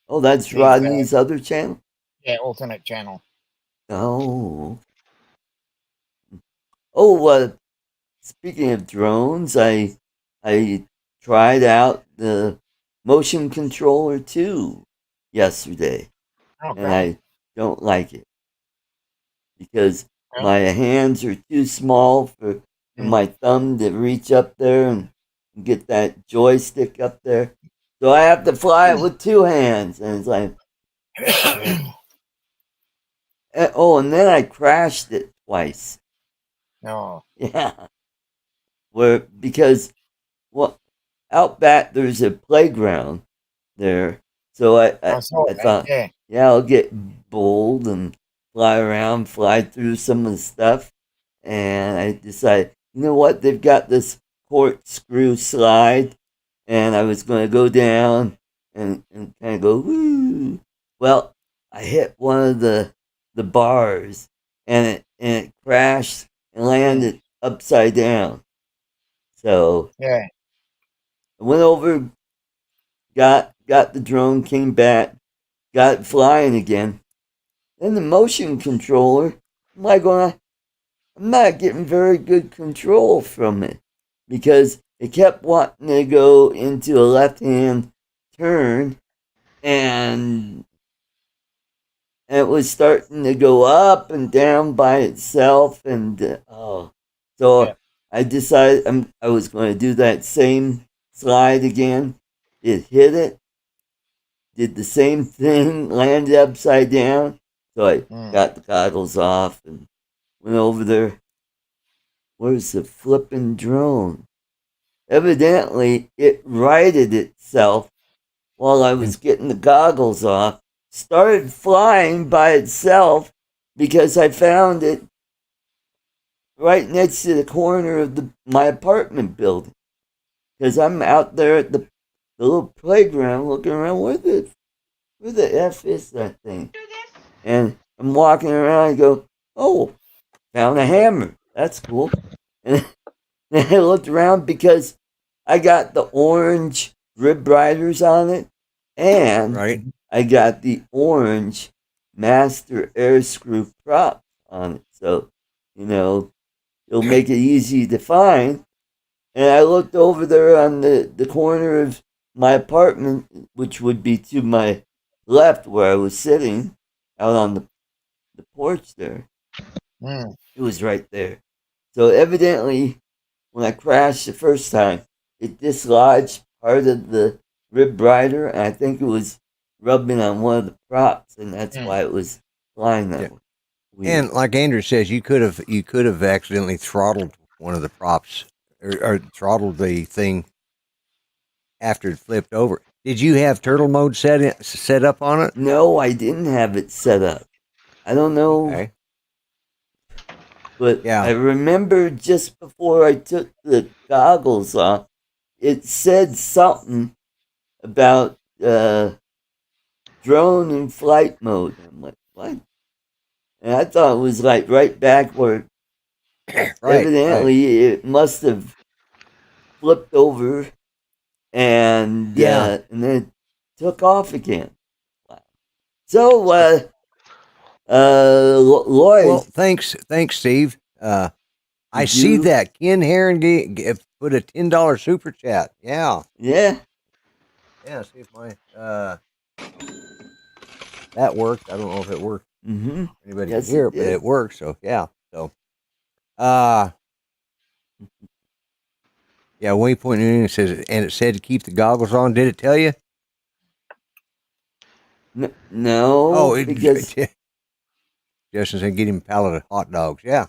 Oh, that's Rodney's other channel? Yeah, alternate channel. Oh. Speaking of drones, I tried out the motion controller 2 yesterday. Okay. And I don't like it. Because my hands are too small for my thumb to reach up there and get that joystick up there. So I have to fly it with 2 hands. And it's like... and then I crashed it twice. No. Yeah. Because out back there's a playground there. So I thought, I'll get bold and fly around, fly through some of the stuff. And I decided, you know what? They've got this corkscrew slide, and I was going to go down and kind of go, woo. Well, I hit one of the bars, and it crashed and landed upside down. So I went over, got the drone, came back, got it flying again. Then the motion controller, I'm not getting very good control from it, because it kept wanting to go into a left-hand turn, and it was starting to go up and down by itself, and so I decided I was going to do that same slide again. It hit it, did the same thing, landed upside down. So I got the goggles off and went over there. Where's the flipping drone? Evidently, it righted itself while I was getting the goggles off, started flying by itself because I found it right next to the corner of my apartment building. because I'm out there at the little playground looking around. Where the F is that thing? And I'm walking around and go, oh, found a hammer. That's cool. And I looked around because I got the orange rib riders on it, and Right. I got the orange master air screw prop on it. So, it'll make it easy to find. And I looked over there on the corner of my apartment, which would be to my left where I was sitting out on the porch there. Mm. It was right there. So evidently, when I crashed the first time, it dislodged part of the rib rider, and I think it was rubbing on one of the props, and that's why it was flying that way. Weird. And like Andrew says, you could have accidentally throttled one of the props or throttled the thing after it flipped over. Did you have turtle mode set up on it? No, I didn't have it set up. I don't know. Okay. But Yeah. I remember just before I took the goggles off, it said something about drone in flight mode. I'm like, what? And I thought it was like right back where evidently it must have flipped over and and then it took off again. Wow. So Lloyd. Well, thanks, Steve. I see that Ken Heron put a $10 super chat. Yeah. Yeah. See if my that worked. I don't know if it worked. Mm-hmm. Anybody can hear it, but it works. So yeah. So yeah. Waypoint Union says, and it said to keep the goggles on. Did it tell you? No. Oh, because Justin said, get him a pallet of hot dogs. Yeah.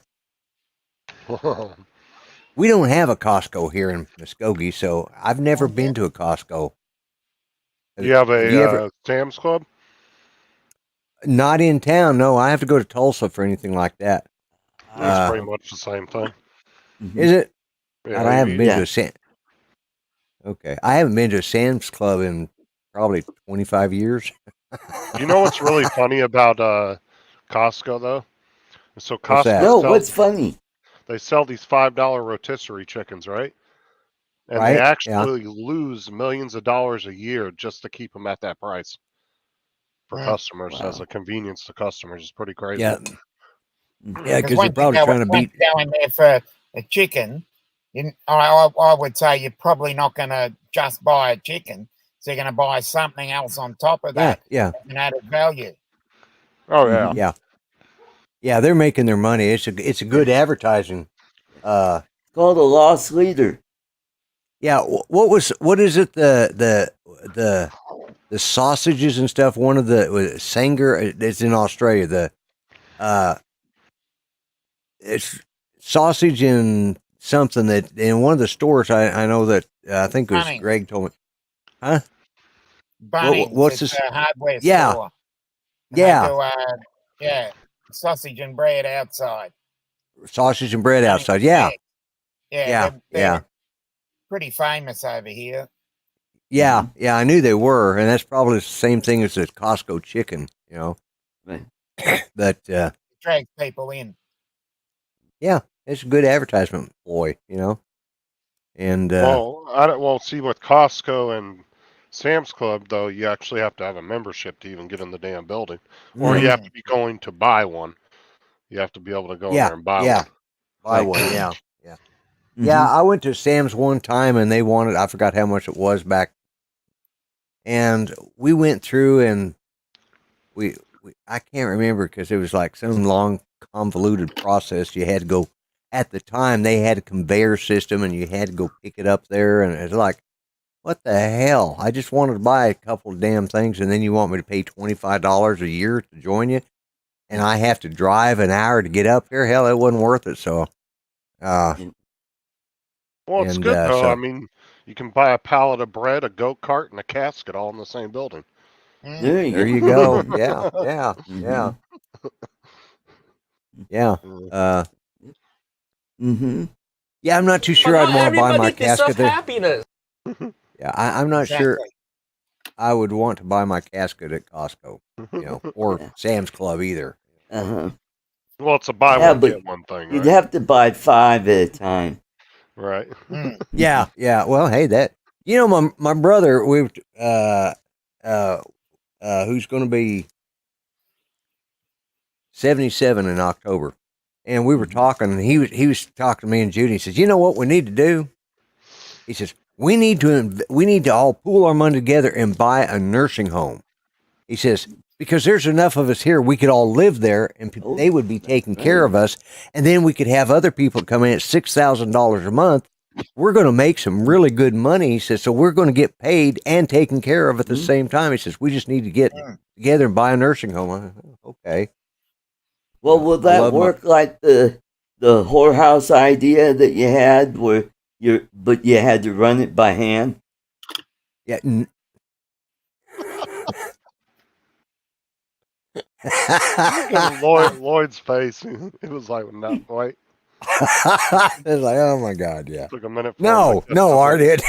We don't have a Costco here in Muskogee, so I've never been to a Costco. You have a Sam's Club? Not in town. No, I have to go to Tulsa for anything like that. That's pretty much the same thing. Is it? Yeah, I haven't been to a Okay, I haven't been to a Sam's Club in probably 25 years. You know what's really funny about Costco though? So Costco. No, what's funny? They sell these $5 rotisserie chickens, right? And they actually lose millions of dollars a year just to keep them at that price for customers as a convenience to customers. It's pretty crazy. Yeah, because they're probably trying to beat. Going there for a chicken, I would say you're probably not going to just buy a chicken. So you're going to buy something else on top of that. Yeah. An added value. Oh yeah. Yeah. Yeah, they're making their money. It's a good advertising. It's called a loss leader. Yeah. What is it? The sausages and stuff. One of the Sanger. It's in Australia. It's sausage and something that in one of the stores. I know that I think it was Bunnings. Greg told me. Huh? Bunnings. What's this? Hardware Yeah. store. And Yeah. they do, sausage and bread outside. Sausage and bread outside. Yeah. They're pretty famous over here. Yeah. Yeah. I knew they were, and that's probably the same thing as the Costco chicken. Right. But It drags people in. yeah, it's a good advertisement ploy. And well, see with Costco and Sam's Club though, you actually have to have a membership to even get in the damn building, or you have to be going to buy one. You have to be able to go in there and buy one. Buy one. Yeah. Yeah, I went to Sam's one time and they wanted, I forgot how much it was back. And we went through and we I can't remember because it was like some long convoluted process. You had to go, at the time they had a conveyor system and you had to go pick it up there. And it's like, what the hell? I just wanted to buy a couple of damn things and then you want me to pay $25 a year to join you? And I have to drive an hour to get up here? Hell, it wasn't worth it. So, well, it's good though. I mean, you can buy a pallet of bread, a go-kart, and a casket all in the same building. There you go. Yeah. Yeah. Yeah, I'm not too sure I'd want to buy my casket there. Happiness. Yeah, I'm not sure Exactly. I would want to buy my casket at Costco, or Yeah. Sam's Club either. Uh-huh. Well, it's a buy Yeah, one but get one thing, you'd right? have to buy 5 at a time. Right. Mm. Yeah, yeah. Well, hey, my brother, who's going to be 77 in October, and we were talking, and he was talking to me and Judy. He says, "You know what we need to do?" He says, we need to all pool our money together and buy a nursing home." He says, "Because there's enough of us here, we could all live there, and Oh, they would be taking right. care of us, and then we could have other people come in at $6,000 a month. We're going to make some really good money." He says, "So we're going to get paid and taken care of at the same time." He says, "We just need to get together and buy a nursing home." I said, okay. Well, will I that love work like the whorehouse idea that you had, where but you had to run it by hand? Yeah. Look at Lloyd's face. It was like, not quite. It's like, oh my God, yeah. Took a minute for him to catch No, up Art, with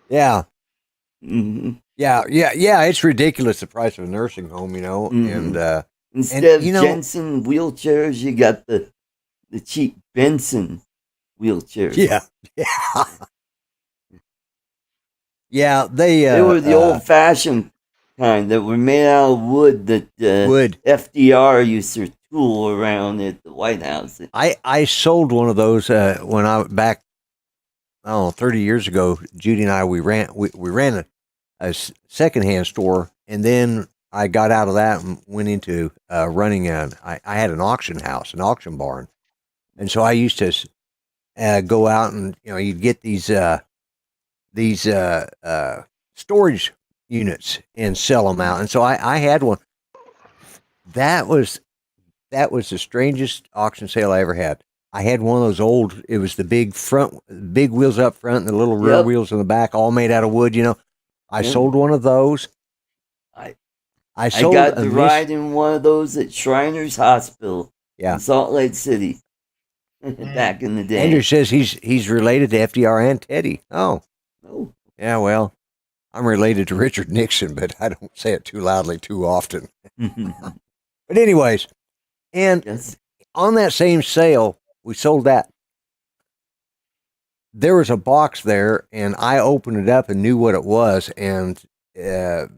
yeah. Mm-hmm. Yeah. It's ridiculous the price of a nursing home, Mhm. and Instead of you know, Jensen wheelchairs, you got the cheap Benson wheelchairs. yeah. Yeah, they were the old fashioned kind that were made out of wood that would. FDR used to tool around at the White House. I sold one of those when I back, I don't know, 30 years ago. Judy and I we ran a secondhand store, and then I got out of that and went into running I had an auction house, an auction barn, and so I used to go out and you'd get these storage units and sell them out, and so I had one. That was the strangest auction sale I ever had. I had one of those old. It was the big wheels up front, and the little rear Yep. wheels in the back, all made out of wood. I Yep. sold one of those. I I sold got a to ride in one of those at Shriners Hospital Yeah. in Salt Lake City back in the day. Andrew says he's related to FDR and Teddy. Oh, Oh. yeah. Well, I'm related to Richard Nixon, but I don't say it too loudly too often. But anyways, and Yes. on that same sale, we sold that. There was a box there, and I opened it up and knew what it was, and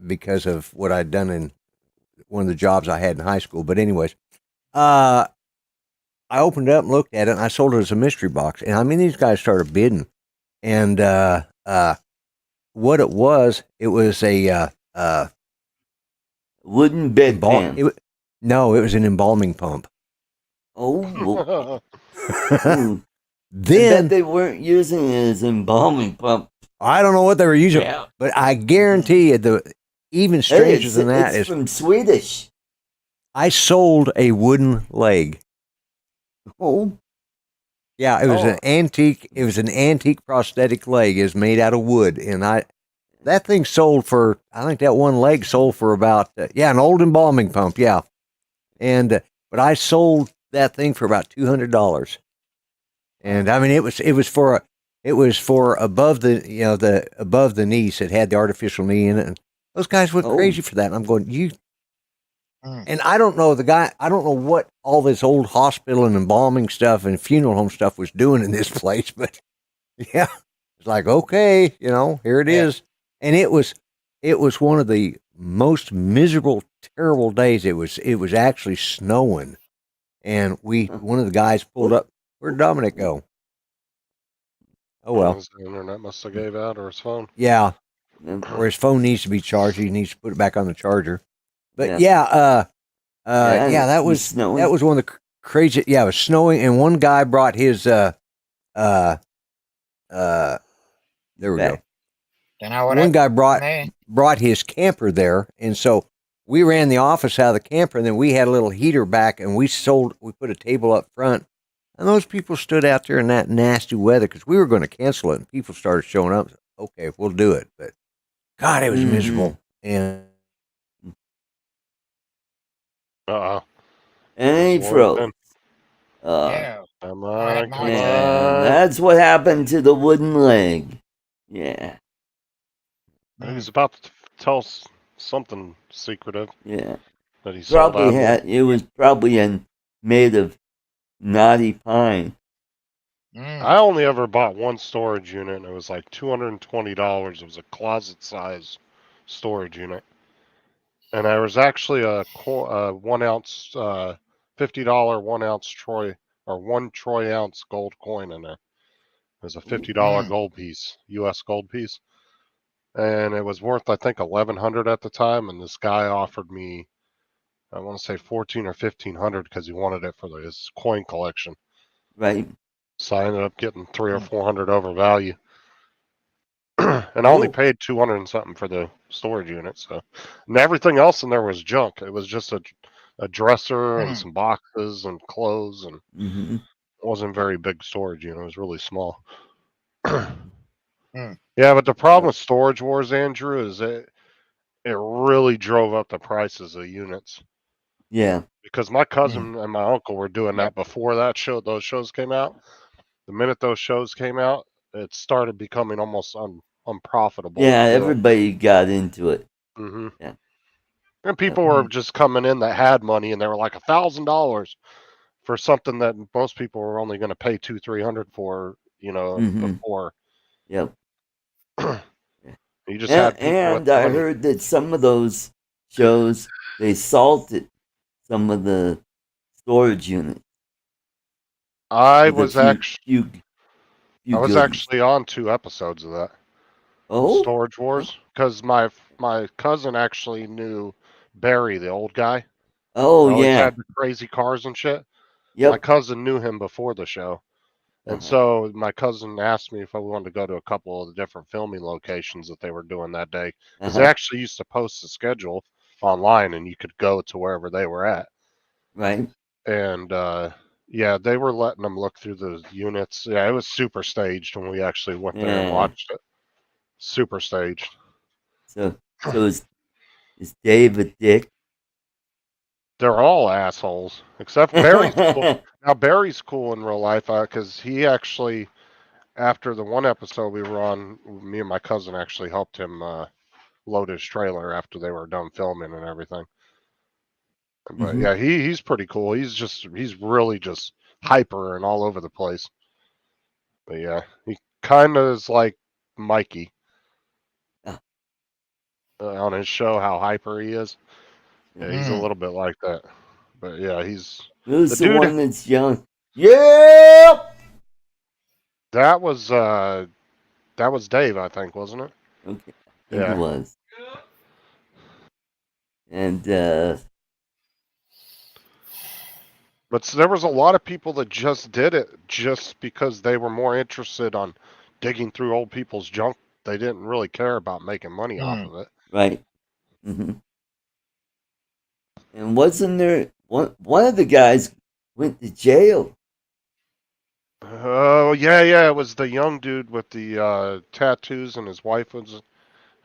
because of what I'd done in one of the jobs I had in high school. But anyways, I opened it up and looked at it, and I sold it as a mystery box. And I mean, these guys started bidding, and what it was a Wooden bedpan. no, it was an embalming pump. Oh. him. Ooh. I Then bet they weren't using it as embalming pump. I don't know what they were using, Yeah. but I guarantee you, even stranger than that it's is from Swedish. I sold a wooden leg. Oh. Yeah, it was an antique. It was an antique prosthetic leg. It was made out of wood, and that thing sold for. I think that one leg sold for about an old embalming pump. Yeah, and but I sold that thing for about $200. And I mean, it was for above the above the knees. It had the artificial knee in it, and those guys went crazy for that. And I'm going, you. And I don't know I don't know what all this old hospital and embalming stuff and funeral home stuff was doing in this place, but yeah, it's like, okay, here it is. And it was one of the most miserable, terrible days. It was actually snowing, and one of the guys pulled up. Where'd Dominic go? Oh well, His internet must have gave out, or his phone. yeah, or his phone needs to be charged. He needs to put it back on the charger. But that was snowing. That was one of the crazy. Yeah, it was snowing, and one guy brought his there we go. One guy brought his camper there, and so we ran the office out of the camper, and then we had a little heater back, and we put a table up front, and those people stood out there in that nasty weather because we were going to cancel it, and people started showing up. Okay, we'll do it, but God, it was miserable, and Any froze. Yeah. Come I had on, my come chat. Yeah, on. that's what happened to the wooden leg. Yeah, He was about to tell something secretive yeah. that he sold out. It was probably made of knotty pine. I only ever bought one storage unit, and it was like $220. It was a closet-size storage unit, and there was actually a 1 ounce, $50 1 ounce Troy or 1 troy ounce gold coin in there. It was a $50 gold piece, U.S. gold piece, and it was worth I think 1,100 at the time. And this guy offered me, I want to say 14 or 1,500 because he wanted it for his coin collection. Right. So I ended up getting 300 or 400 over value. And I only paid 200 and something for the storage unit. So, and everything else in there was junk. It was just a dresser and some boxes and clothes, and Mm-hmm. it wasn't very big storage unit. It was really small. Yeah, but the problem with Storage Wars, Andrew, is it really drove up the prices of units. Yeah. Because my cousin and my uncle were doing that before those shows came out. The minute those shows came out, it started becoming almost unprofitable. Yeah, everybody got into it. Mm-hmm. Yeah. And people were just coming in that had money, and they were like $1,000 for something that most people were only going to pay $200-300 for, before. Yep. You just had people with And I money. heard that some of those shows they salted some of the storage units. I with a was actually goodies. on 2 episodes of that. Oh, Storage Wars, because my cousin actually knew Barry, the old guy. Oh, Always yeah. had the crazy cars and shit. Yep. My cousin knew him before the show. And so my cousin asked me if I wanted to go to a couple of the different filming locations that they were doing that day. Because they actually used to post the schedule online, and you could go to wherever they were at. Right. And yeah, they were letting them look through the units. Yeah, it was super staged when we actually went there and watched it. Super staged. So is Dave a dick? They're all assholes, except Barry's cool. Now Barry's cool in real life because he actually, after the one episode we were on, me and my cousin actually helped him load his trailer after they were done filming and everything. But yeah, he's pretty cool. He's really just hyper and all over the place. But yeah, he kind of is like Mikey on his show, how hyper he is. Yeah, he's a little bit like that. But yeah, Who's the dude. one that's young? Yep. That was Dave, I think, wasn't it? Okay, I think it was. And but there was a lot of people that just did it just because they were more interested on digging through old people's junk. They didn't really care about making money off of it. Right. And wasn't there one of the guys went to jail? Oh yeah, it was the young dude with the tattoos, and his wife was.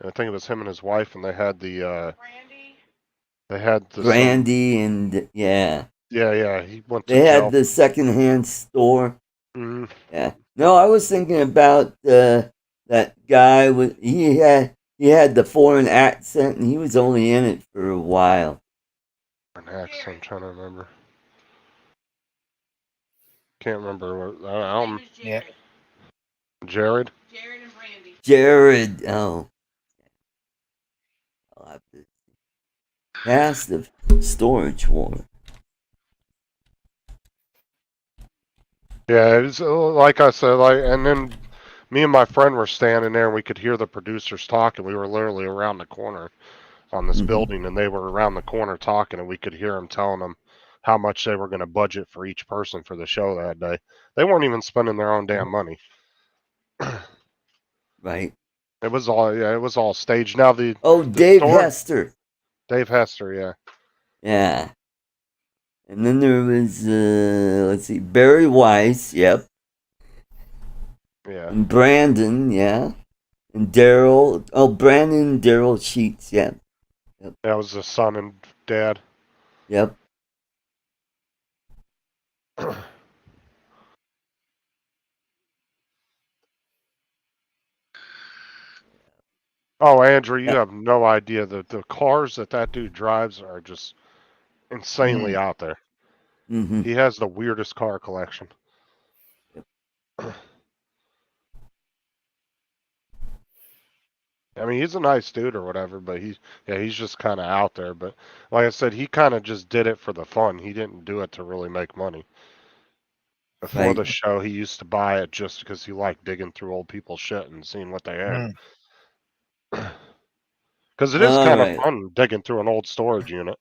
I think it was him and his wife, and they had the Brandy and yeah. Yeah, he went to They jail. had the secondhand store. Mm-hmm. Yeah. No, I was thinking about that guy with he had the foreign accent, and he was only in it for a while. An accent, I'm trying to remember. Can't remember what. Yeah. Jared. Jared and Brandy. Jared. Oh. I'll have to pass the storage war. Yeah, it's like I said, and then me and my friend were standing there, and we could hear the producers talking. We were literally around the corner on this building, and they were around the corner talking, and we could hear them telling them how much they were going to budget for each person for the show that day. They weren't even spending their own damn money. Right. It was all staged. Now Dave Hester. Dave Hester, yeah. Yeah. And then there was let's see, Barry Weiss, yep. Yeah. And Brandon, yeah. And Daryl. Oh, Brandon and Daryl Sheets, yeah. Yep. That was the son and dad. Yep. Oh, Andrew, you have no idea. The cars that dude drives are just insanely out there. Mm-hmm. He has the weirdest car collection. I mean, he's a nice dude or whatever, but he's just kind of out there. But like I said, he kind of just did it for the fun. He didn't do it to really make money. Before the Right. show, he used to buy it just because he liked digging through old people's shit and seeing what they had. Because it is All kind of right. fun digging through an old storage unit,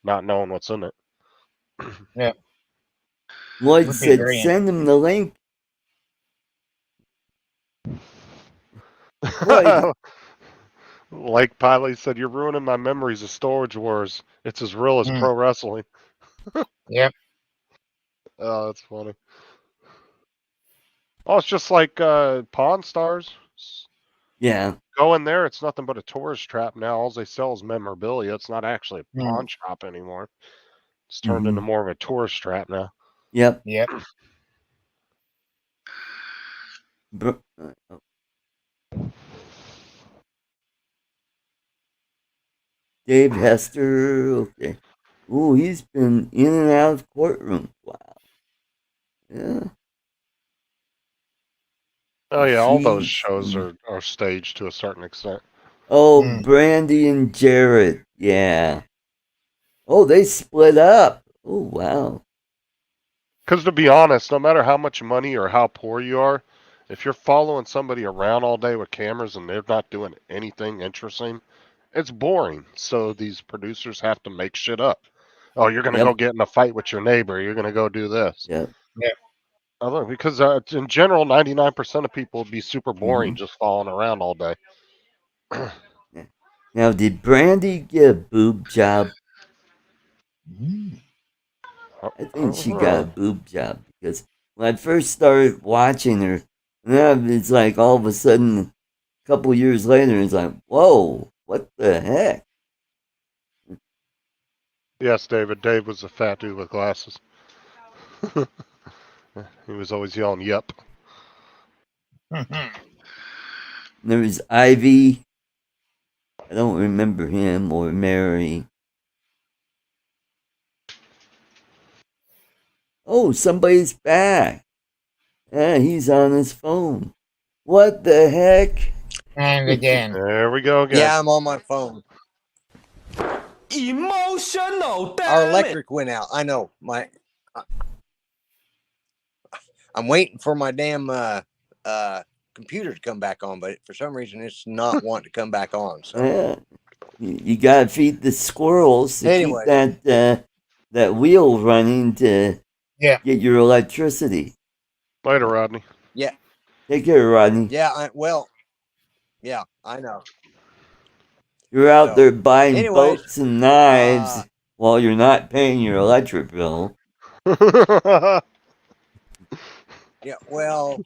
not knowing what's in it. Yeah. Lloyd Would be said, very "Send him the link." Lloyd, Like Piley said, you're ruining my memories of Storage Wars. It's as real as pro wrestling. Yep. Oh, that's funny. Oh, it's just like Pawn Stars. yeah. Go in there, it's nothing but a tourist trap now. All they sell is memorabilia. It's not actually a pawn shop anymore. It's turned into more of a tourist trap now. Yep. Yep. Dave Hester. Okay. Ooh, he's been in and out of courtroom. Wow. Yeah. Oh yeah, all those Sheets. shows are staged to a certain extent. Oh, Brandy and Jared. Yeah. Oh, they split up. Oh, wow. Because to be honest, no matter how much money or how poor you are, if you're following somebody around all day with cameras and they're not doing anything interesting, it's boring. So these producers have to make shit up. Oh, you're going to go Yep. get in a fight with your neighbor. You're going to go do this. Yep. Yep. Because in general, 99% of people would be super boring just following around all day. Now, did Brandy get a boob job? I think she got a boob job because when I first started watching her, and it's like all of a sudden, a couple years later, it's like, whoa, what the heck? Yes, David. Dave was a fat dude with glasses. He was always yelling, "Yep." There was Ivy. I don't remember him or Mary. Oh, somebody's back. Yeah, he's on his phone. What the heck? And again. There we go again. Yeah, I'm on my phone. Emotional, damn Our it. electric went out. I know. I'm waiting for my damn computer to come back on, but for some reason it's not wanting to come back on. So Yeah, you gotta feed the squirrels to anyway, keep that wheel running to Yeah. get your electricity. Later, Rodney. yeah, Take care, Rodney. yeah. Yeah, I know. You're out So, there buying anyways, boats and knives while you're not paying your electric bill. Yeah, well,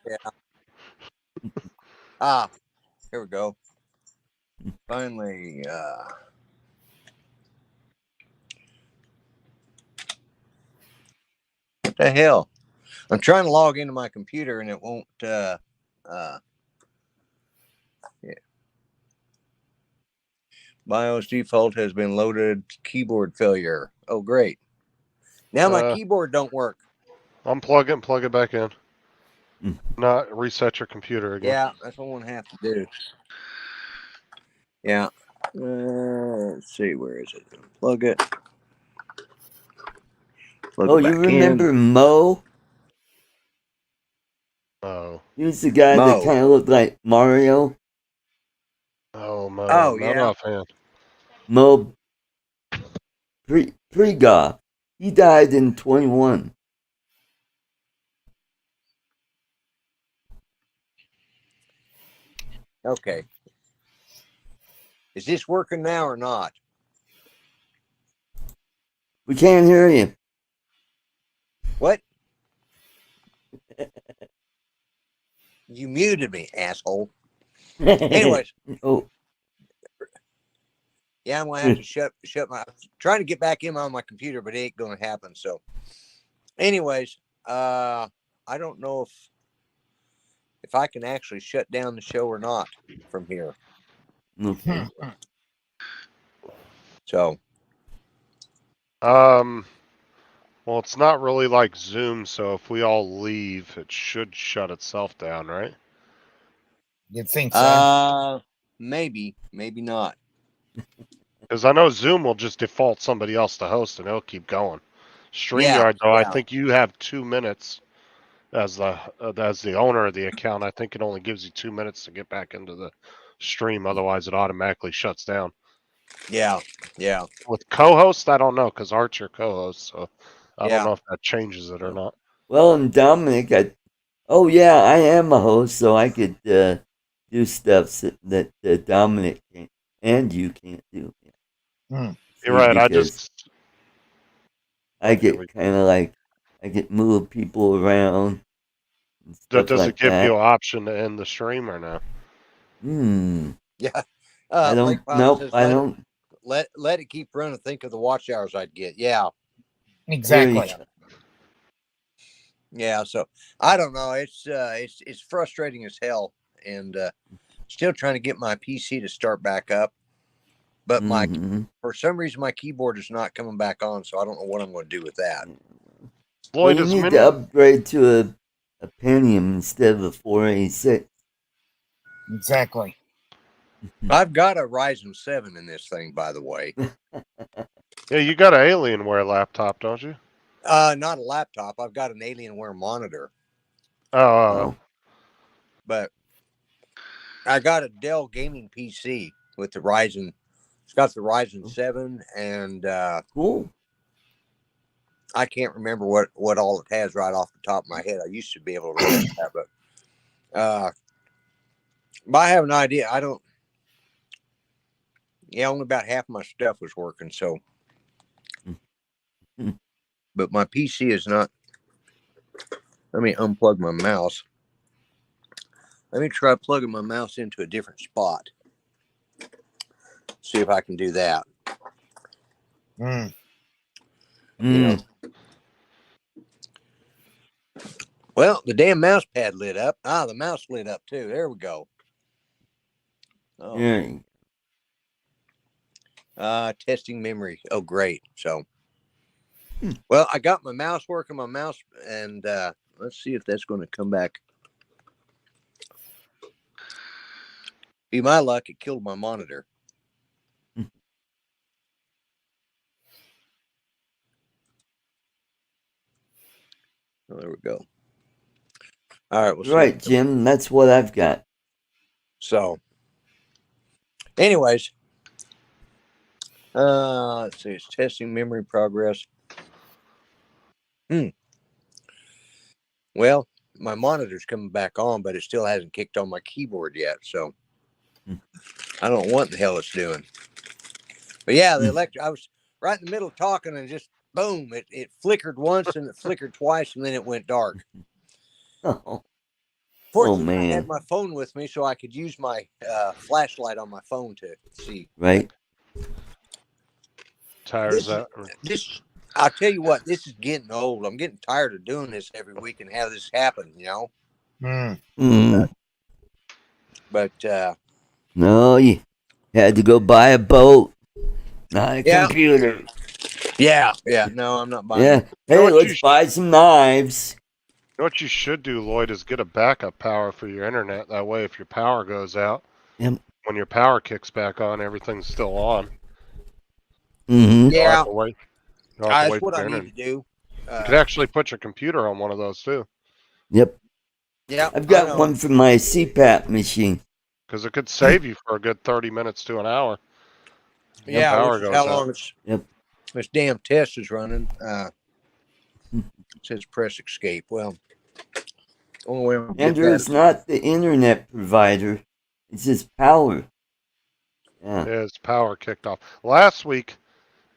yeah. Here we go. Finally, what the hell? I'm trying to log into my computer and it won't. Yeah. BIOS default has been loaded. Keyboard failure. Oh, great. Now my keyboard don't work. Unplug it and plug it back in. Not reset your computer again. Yeah, that's what I'm going to have to do. Yeah. Let's see. Where is it? Plug it. Plug it You back remember in. Mo? Oh. He was the guy that kind of looked like Mario. Oh, Mo. Oh, Not yeah. offhand. Mo Prigoff. He died in 21. Okay. Is this working now or not? We can't hear you. What? You muted me, asshole. Anyways. Oh. Yeah, I'm gonna have to shut my. Trying to get back in on my computer, but it ain't gonna happen. So, anyways, I don't know if I can actually shut down the show or not from here. Okay. So, Well, it's not really like Zoom, so if we all leave, it should shut itself down, right? You'd think so. maybe not. Because I know Zoom will just default somebody else to host, and it'll keep going. Yeah, StreamYard, though, I yeah. think you have 2 minutes as the owner of the account. I think it only gives you 2 minutes to get back into the stream. Otherwise, it automatically shuts down. Yeah, yeah, With co-host, I don't know, because Art's your co-host, so I don't yeah. know if that changes it or not. Well, and Dominic, oh yeah, I am a host, so I could do stuff that Dominic can't and you can't do. Hmm. You're right. Because I Okay, get kind of like I get move people around and stuff does it like give that. you an option to end the stream or no? Yeah. I don't. Lake Pop Nope. says, I don't. let it keep running. Think of the watch hours I'd get. Yeah, Exactly. yeah. So I don't know. It's frustrating as hell, and still trying to get my PC to start back up. But for some reason my keyboard is not coming back on, so I don't know what I'm going to do with that. Lloyd, Well, you is need to upgrade to a Pentium instead of a 486. Exactly. I've got a Ryzen 7 in this thing, by the way. Yeah, you got an Alienware laptop, don't you? Not a laptop. I've got an Alienware monitor. Oh. But I got a Dell gaming PC with the Ryzen. It's got the Ryzen 7, and cool. I can't remember what all it has right off the top of my head. I used to be able to remember that, but I have an idea. I don't. Yeah, only about half my stuff was working. So, but my PC is not. Let me unplug my mouse. Let me try plugging my mouse into a different spot. See if I can do that. You know. Well, the damn mouse pad lit up. The mouse lit up too. There we go. Oh. Testing memory. Oh, great. So, well, I got my mouse working, and let's see if that's going to come back. Be my luck, it killed my monitor. Oh, there we go. All right. We'll right, Jim. That's what I've got. So, anyways, let's see. It's testing memory progress. Well, my monitor's coming back on, but it still hasn't kicked on my keyboard yet. So, I don't know what the hell it's doing. But yeah, the I was right in the middle of talking, and just boom, it flickered once, and it flickered twice, and then it went dark. Fortunately, man. I had my phone with me, so I could use my flashlight on my phone to see. Right. Tires out. I'll tell you what, this is getting old. I'm getting tired of doing this every week and have this happen, you know? But no, you had to go buy a boat, not a computer. Yeah. No, I'm not buying it. Hey, let's buy some knives. You know what you should do, Lloyd, is get a backup power for your internet. That way, if your power goes out, when your power kicks back on, everything's still on. Yeah. That's what I need to do. You could actually put your computer on one of those, too. Yep. Yeah. I've got one for my CPAP machine. Because it could save you for a good 30 minutes to an hour. Yeah, power goes how out. long this damn test is running. It says press escape. Well, Andrew, it's not the internet provider. It's just power. Yeah. His power kicked off. Last week,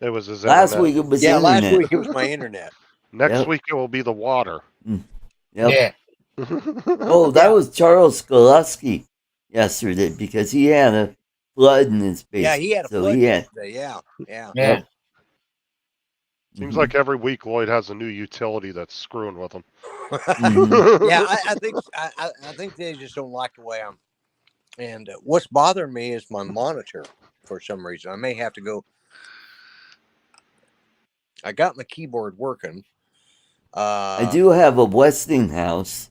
it was his internet. Last week it was internet. Last week it was my internet. Next week it will be the water. Yep. Yeah. Oh, that was Charles Skolusky yesterday because he had a flood in his basement. Yeah, he had a flood yesterday. Yeah. Yep. Seems like every week Lloyd has a new utility that's screwing with him. Yeah, I think they just don't like the way And what's bothering me is my monitor for some reason. I may have to go. I got my keyboard working. I do have a Westinghouse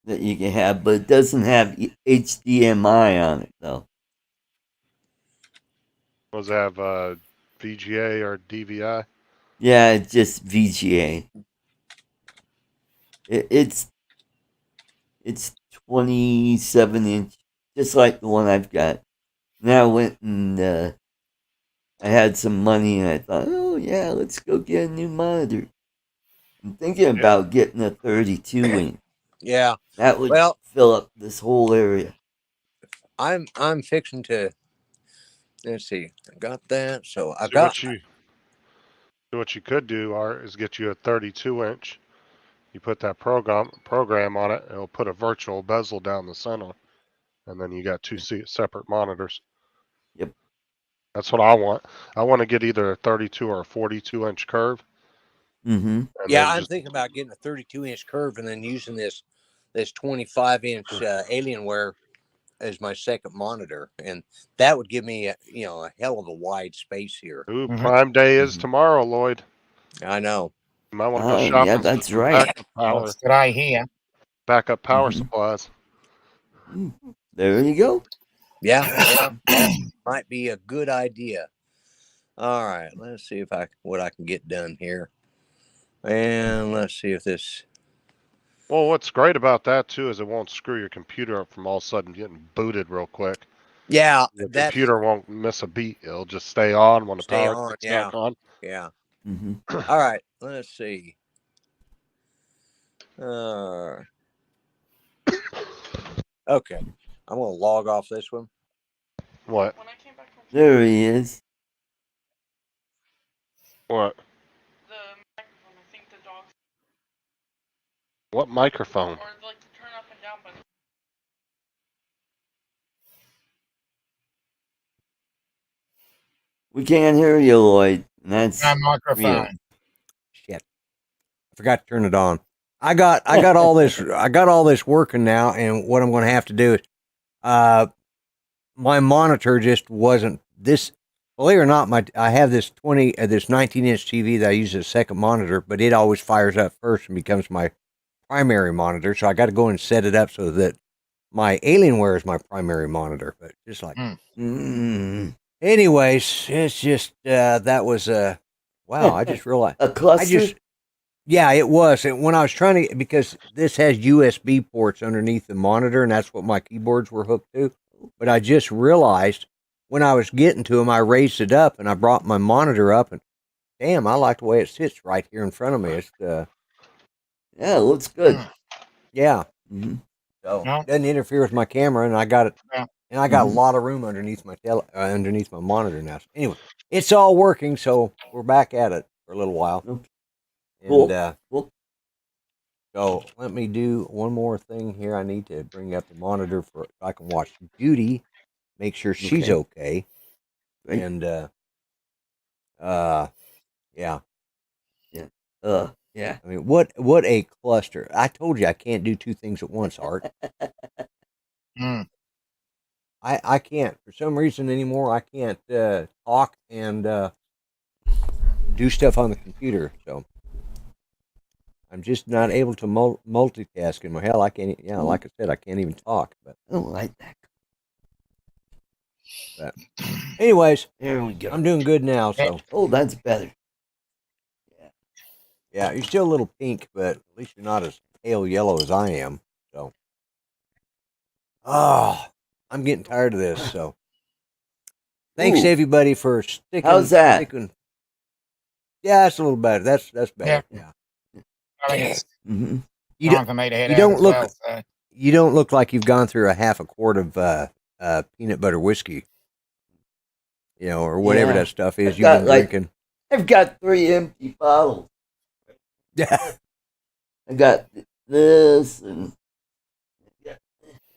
that you can have, but it doesn't have HDMI on it though. Does it have VGA or DVI? Yeah, it's just VGA. It's 27-inch, just like the one I've got. Now I went and I had some money and I thought, oh yeah, let's go get a new monitor. I'm thinking about getting a 32-inch. Yeah. That would fill up this whole area. I'm fixing to. Let's see. I got that. So I See got. What you could do, Art, is get you a 32-inch. You put that program on it, it'll put a virtual bezel down the center, and then you got two separate monitors. Yep. That's what I want. I want to get either a 32 or a 42-inch curve. Mm-hmm. Yeah, I'm thinking about getting a 32-inch curve and then using this 25-inch Alienware as my second monitor, and that would give me a hell of a wide space here. Ooh, Prime Day is tomorrow, Lloyd. I know. You might want to go shopping. Yeah, that's right. Backup power. That's today here. Backup power supplies. There you go. Yeah, might be a good idea. All right, let's see what I can get done here, and let's see if this. Well, what's great about that too is it won't screw your computer up from all of a sudden getting booted real quick. Yeah, the computer won't miss a beat. It'll just stay on when the power gets back on. Yeah. Mm-hmm. All right, let's see. Okay, I'm gonna log off this one. What? There he is. What? The microphone. I think the dog's. What microphone? Or like to turn up and down button. We can't hear you, Lloyd. And that's No microphone. real. Shit. I forgot to turn it on. I got all this working now, and what I'm going to have to do is my monitor just wasn't this. Believe it or not, I have this 19-inch TV that I use as a second monitor, but it always fires up first and becomes my primary monitor. So I got to go and set it up so that my Alienware is my primary monitor. But just like, anyways, it's just that was wow. I just realized a cluster. Yeah, it was. And when I was trying to, because this has USB ports underneath the monitor, and that's what my keyboards were hooked to. But I just realized when I was getting to them, I raised it up and I brought my monitor up, and damn, I like the way it sits right here in front of me. It's yeah, it looks good. Yeah. Mm-hmm. So it doesn't interfere with my camera, and I got it. Yeah. And I got a lot of room underneath my underneath my monitor now. So anyway, it's all working, so we're back at it for a little while. Okay. And so let me do one more thing here. I need to bring up the monitor so I can watch Judy, make sure she's okay. Right. And yeah. Yeah. I mean, what a cluster. I told you I can't do two things at once, Art. I can't. For some reason anymore, I can't talk and do stuff on the computer. So I'm just not able to multitask. And hell, I can't. Yeah, like I said, I can't even talk. But I don't like that. But anyways, there we go. I'm doing good now. So that's better. Yeah, you're still a little pink, but at least you're not as pale yellow as I am. So, I'm getting tired of this. So, thanks everybody for sticking. How's that? Yeah, it's a little better. That's better. Yeah. Mm-hmm. You don't look like you've gone through a half a quart of peanut butter whiskey, or whatever that stuff is you've been drinking. I've got 3 empty bottles. Yeah, I got this and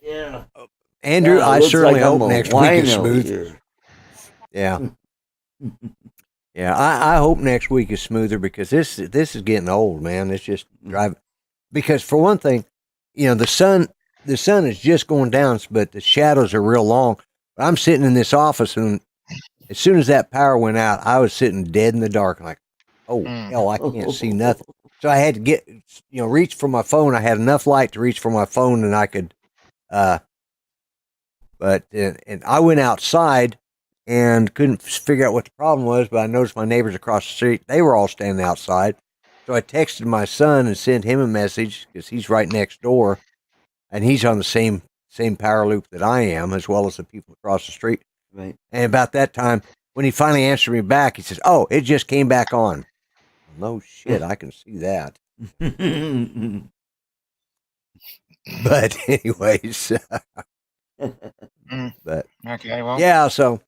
yeah. Andrew, I certainly hope next week is smooth. Yeah, yeah. I hope next week is smoother because this is getting old, man. It's just driving. Because for one thing, the sun the sun is just going down, but the shadows are real long. I'm sitting in this office, and as soon as that power went out, I was sitting dead in the dark, like, oh hell, I can't see nothing. So I had to get, reach for my phone. I had enough light to reach for my phone, and I could, and I went outside and couldn't figure out what the problem was, but I noticed my neighbors across the street, they were all standing outside. So I texted my son and sent him a message because he's right next door, and he's on the same power loop that I am, as well as the people across the street. Right. And about that time, when he finally answered me back, he says, "Oh, it just came back on." No shit, I can see that. But anyways, but Okay, well, yeah. So,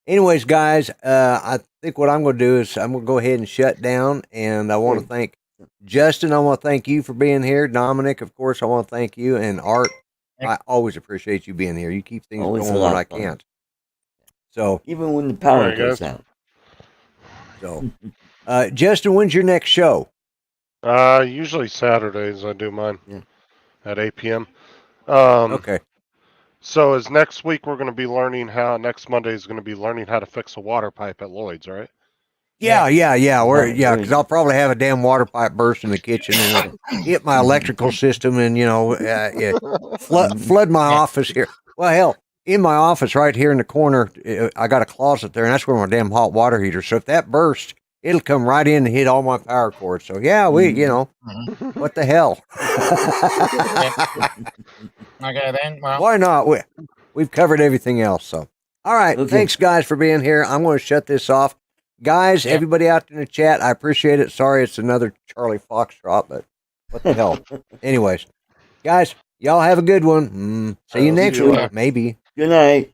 anyways, guys, I think what I'm going to do is I'm going to go ahead and shut down. And I want to thank Justin. I want to thank you for being here. Dominic, of course, I want to thank you. And Art, I always appreciate you being here. You keep things Always going a lot when I of fun. can't. So, Even when the power Alright, goes guys. out. so Justin, when's your next show? Usually Saturdays I do mine Yeah. at 8 p.m. Okay. So is next week we're going to be learning next Monday is going to be learning how to fix a water pipe at Lloyd's, right? Yeah. Right, Because I'll probably have a damn water pipe burst in the kitchen and it'll hit my electrical system and flood my office here. Well, hell, in my office right here in the corner, I got a closet there, and that's where my damn hot water heater. So if that bursts, it'll come right in and hit all my power cords. So yeah, what the hell? okay then. Well, Why not? We've covered everything else. So all right, Okay. thanks guys for being here. I'm going to shut this off. Guys, everybody out in the chat, I appreciate it. Sorry it's another Charlie Foxtrot, but what the hell? Anyways, guys, y'all have a good one. See you next you. week, maybe. Good night.